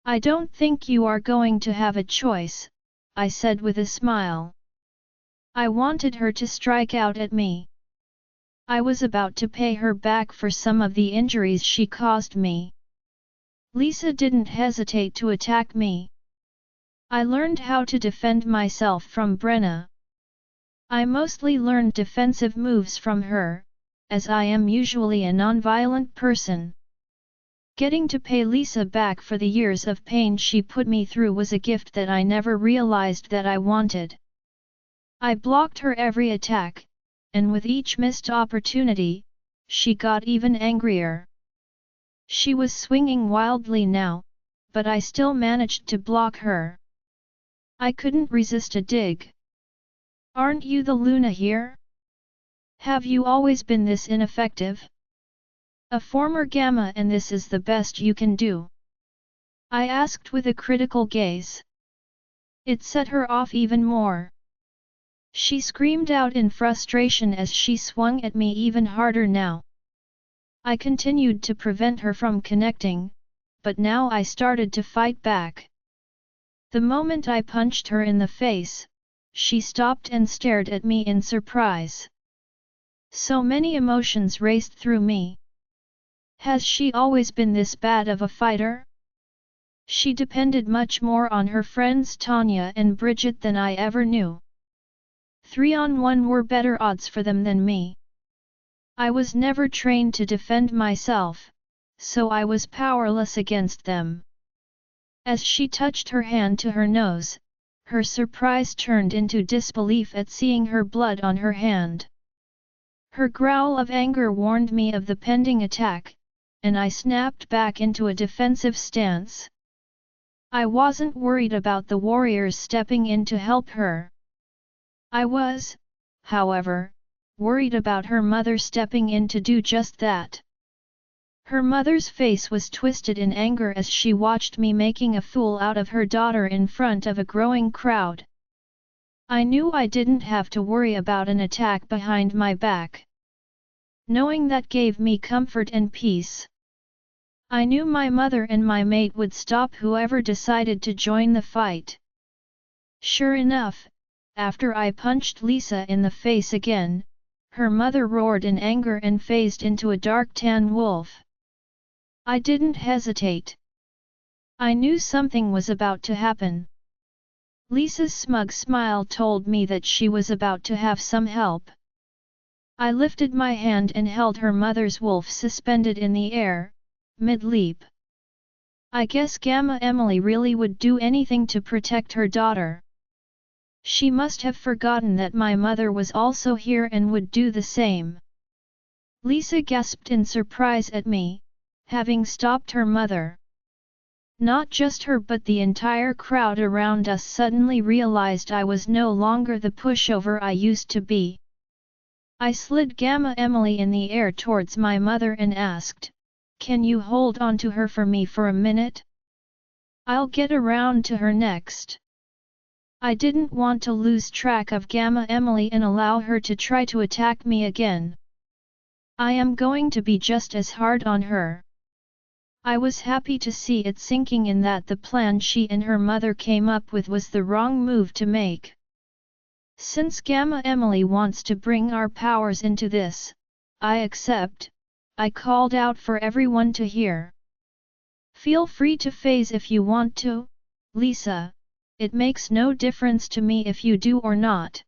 I don't think you are going to have a choice, I said with a smile. I wanted her to strike out at me. I was about to pay her back for some of the injuries she caused me. Lisa didn't hesitate to attack me. I learned how to defend myself from Brenna. I mostly learned defensive moves from her, as I am usually a non-violent person. Getting to pay Lisa back for the years of pain she put me through was a gift that I never realized that I wanted. I blocked her every attack, and with each missed opportunity, she got even angrier. She was swinging wildly now, but I still managed to block her. I couldn't resist a dig. Aren't you the Luna here? Have you always been this ineffective? A former Gamma, and this is the best you can do? I asked with a critical gaze. It set her off even more. She screamed out in frustration as she swung at me even harder now. I continued to prevent her from connecting, but now I started to fight back. The moment I punched her in the face, she stopped and stared at me in surprise. So many emotions raced through me. Has she always been this bad of a fighter? She depended much more on her friends Tanya and Bridget than I ever knew. 3-on-1 were better odds for them than me. I was never trained to defend myself, so I was powerless against them. As she touched her hand to her nose, her surprise turned into disbelief at seeing her blood on her hand. Her growl of anger warned me of the pending attack, and I snapped back into a defensive stance. I wasn't worried about the warriors stepping in to help her. I was, however, worried about her mother stepping in to do just that. Her mother's face was twisted in anger as she watched me making a fool out of her daughter in front of a growing crowd. I knew I didn't have to worry about an attack behind my back. Knowing that gave me comfort and peace. I knew my mother and my mate would stop whoever decided to join the fight. Sure enough, after I punched Lisa in the face again, her mother roared in anger and phased into a dark tan wolf. I didn't hesitate. I knew something was about to happen. Lisa's smug smile told me that she was about to have some help. I lifted my hand and held her mother's wolf suspended in the air, mid-leap. I guess Gamma Emily really would do anything to protect her daughter. She must have forgotten that my mother was also here and would do the same. Lisa gasped in surprise at me, having stopped her mother. Not just her but the entire crowd around us suddenly realized I was no longer the pushover I used to be. I slid Gamma Emily in the air towards my mother and asked, "Can you hold on to her for me for a minute? I'll get around to her next." I didn't want to lose track of Gamma Emily and allow her to try to attack me again. I am going to be just as hard on her. I was happy to see it sinking in that the plan she and her mother came up with was the wrong move to make. Since Gamma Emily wants to bring our powers into this, I accept, I called out for everyone to hear. Feel free to phase if you want to, Lisa. It makes no difference to me if you do or not.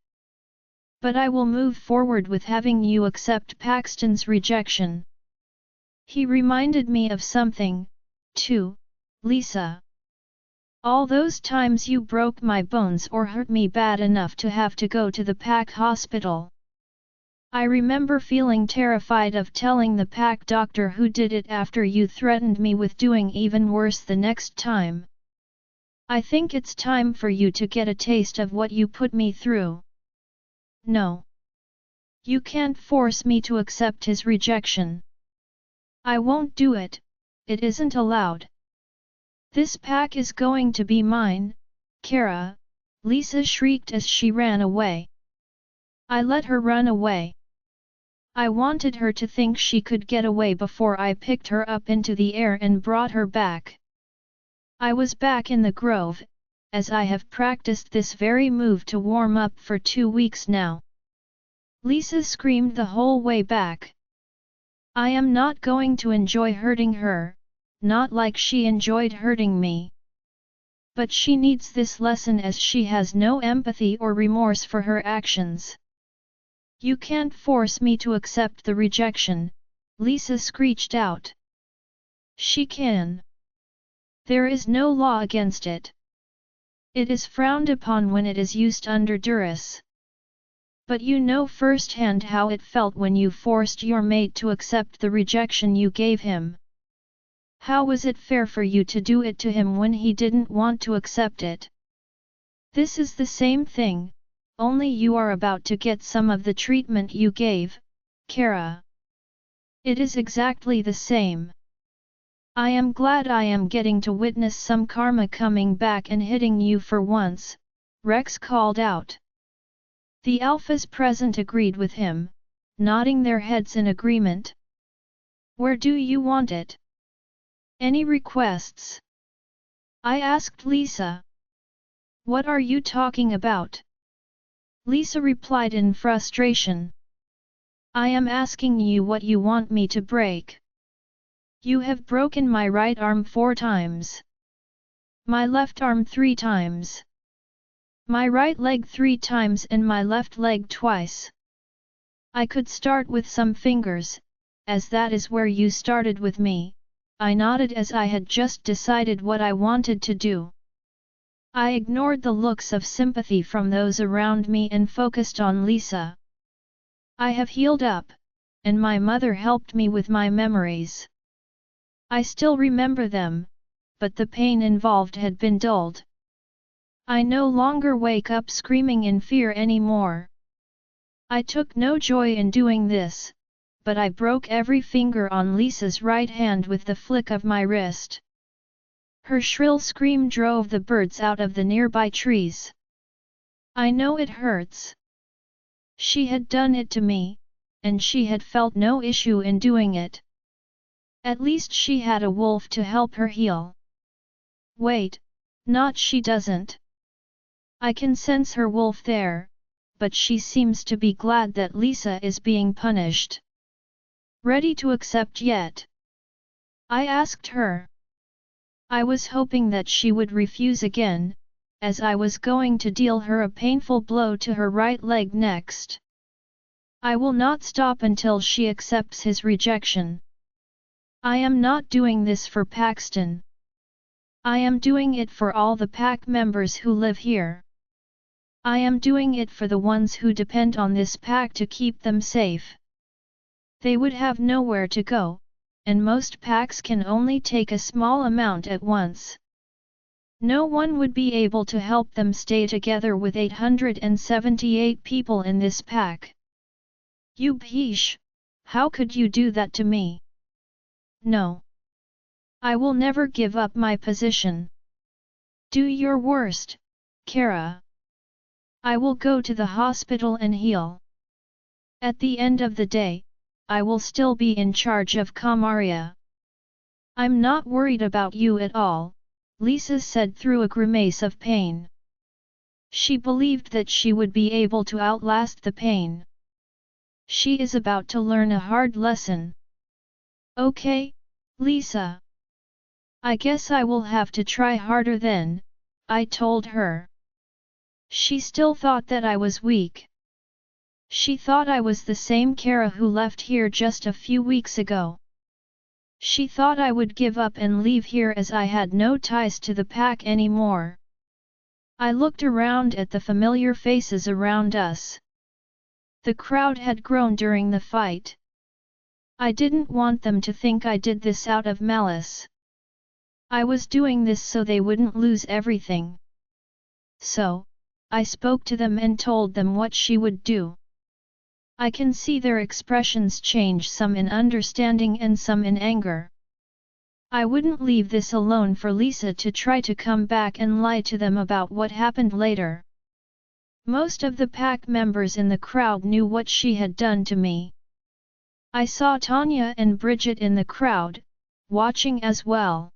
But I will move forward with having you accept Paxton's rejection. He reminded me of something, too, Lisa. All those times you broke my bones or hurt me bad enough to have to go to the Pack hospital. I remember feeling terrified of telling the Pack doctor who did it after you threatened me with doing even worse the next time. I think it's time for you to get a taste of what you put me through. No. You can't force me to accept his rejection. I won't do it, it isn't allowed. This pack is going to be mine, Kara, Lisa shrieked as she ran away. I let her run away. I wanted her to think she could get away before I picked her up into the air and brought her back. I was back in the grove, as I have practiced this very move to warm up for 2 weeks now. Lisa screamed the whole way back. I am not going to enjoy hurting her, not like she enjoyed hurting me. But she needs this lesson as she has no empathy or remorse for her actions. You can't force me to accept the rejection, Lisa screeched out. She can. There is no law against it. It is frowned upon when it is used under duress. But you know firsthand how it felt when you forced your mate to accept the rejection you gave him. How was it fair for you to do it to him when he didn't want to accept it? This is the same thing, only you are about to get some of the treatment you gave, Kara. It is exactly the same. I am glad I am getting to witness some karma coming back and hitting you for once, Rex called out. The alphas present agreed with him, nodding their heads in agreement. Where do you want it? Any requests? I asked Lisa. What are you talking about? Lisa replied in frustration. I am asking you what you want me to break. You have broken my right arm 4 times. My left arm 3 times. My right leg 3 times and my left leg twice. I could start with some fingers, as that is where you started with me. I nodded as I had just decided what I wanted to do. I ignored the looks of sympathy from those around me and focused on Lisa. I have healed up, and my mother helped me with my memories. I still remember them, but the pain involved had been dulled. I no longer wake up screaming in fear anymore. I took no joy in doing this, but I broke every finger on Lisa's right hand with the flick of my wrist. Her shrill scream drove the birds out of the nearby trees. I know it hurts. She had done it to me, and she had felt no issue in doing it. At least she had a wolf to help her heal. Wait, not she doesn't. I can sense her wolf there, but she seems to be glad that Lisa is being punished. Ready to accept yet? I asked her. I was hoping that she would refuse again, as I was going to deal her a painful blow to her right leg next. I will not stop until she accepts his rejection. I am not doing this for Paxton. I am doing it for all the pack members who live here. I am doing it for the ones who depend on this pack to keep them safe. They would have nowhere to go, and most packs can only take a small amount at once. No one would be able to help them stay together with 878 people in this pack. You Peesh, how could you do that to me? No. I will never give up my position. Do your worst, Kara. I will go to the hospital and heal. At the end of the day, I will still be in charge of Kamaria. I'm not worried about you at all, Lisa said through a grimace of pain. She believed that she would be able to outlast the pain. She is about to learn a hard lesson. Okay, Lisa. I guess I will have to try harder then, I told her. She still thought that I was weak. She thought I was the same Kara who left here just a few weeks ago. She thought I would give up and leave here as I had no ties to the pack anymore. I looked around at the familiar faces around us. The crowd had grown during the fight. I didn't want them to think I did this out of malice. I was doing this so they wouldn't lose everything. So, I spoke to them and told them what she would do. I can see their expressions change, some in understanding and some in anger. I wouldn't leave this alone for Lisa to try to come back and lie to them about what happened later. Most of the pack members in the crowd knew what she had done to me. I saw Tanya and Bridget in the crowd, watching as well.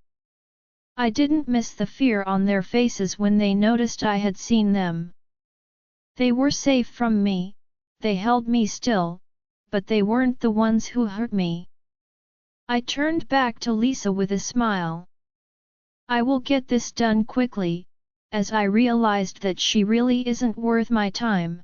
I didn't miss the fear on their faces when they noticed I had seen them. They were safe from me, they held me still, but they weren't the ones who hurt me. I turned back to Lisa with a smile. I will get this done quickly, as I realized that she really isn't worth my time.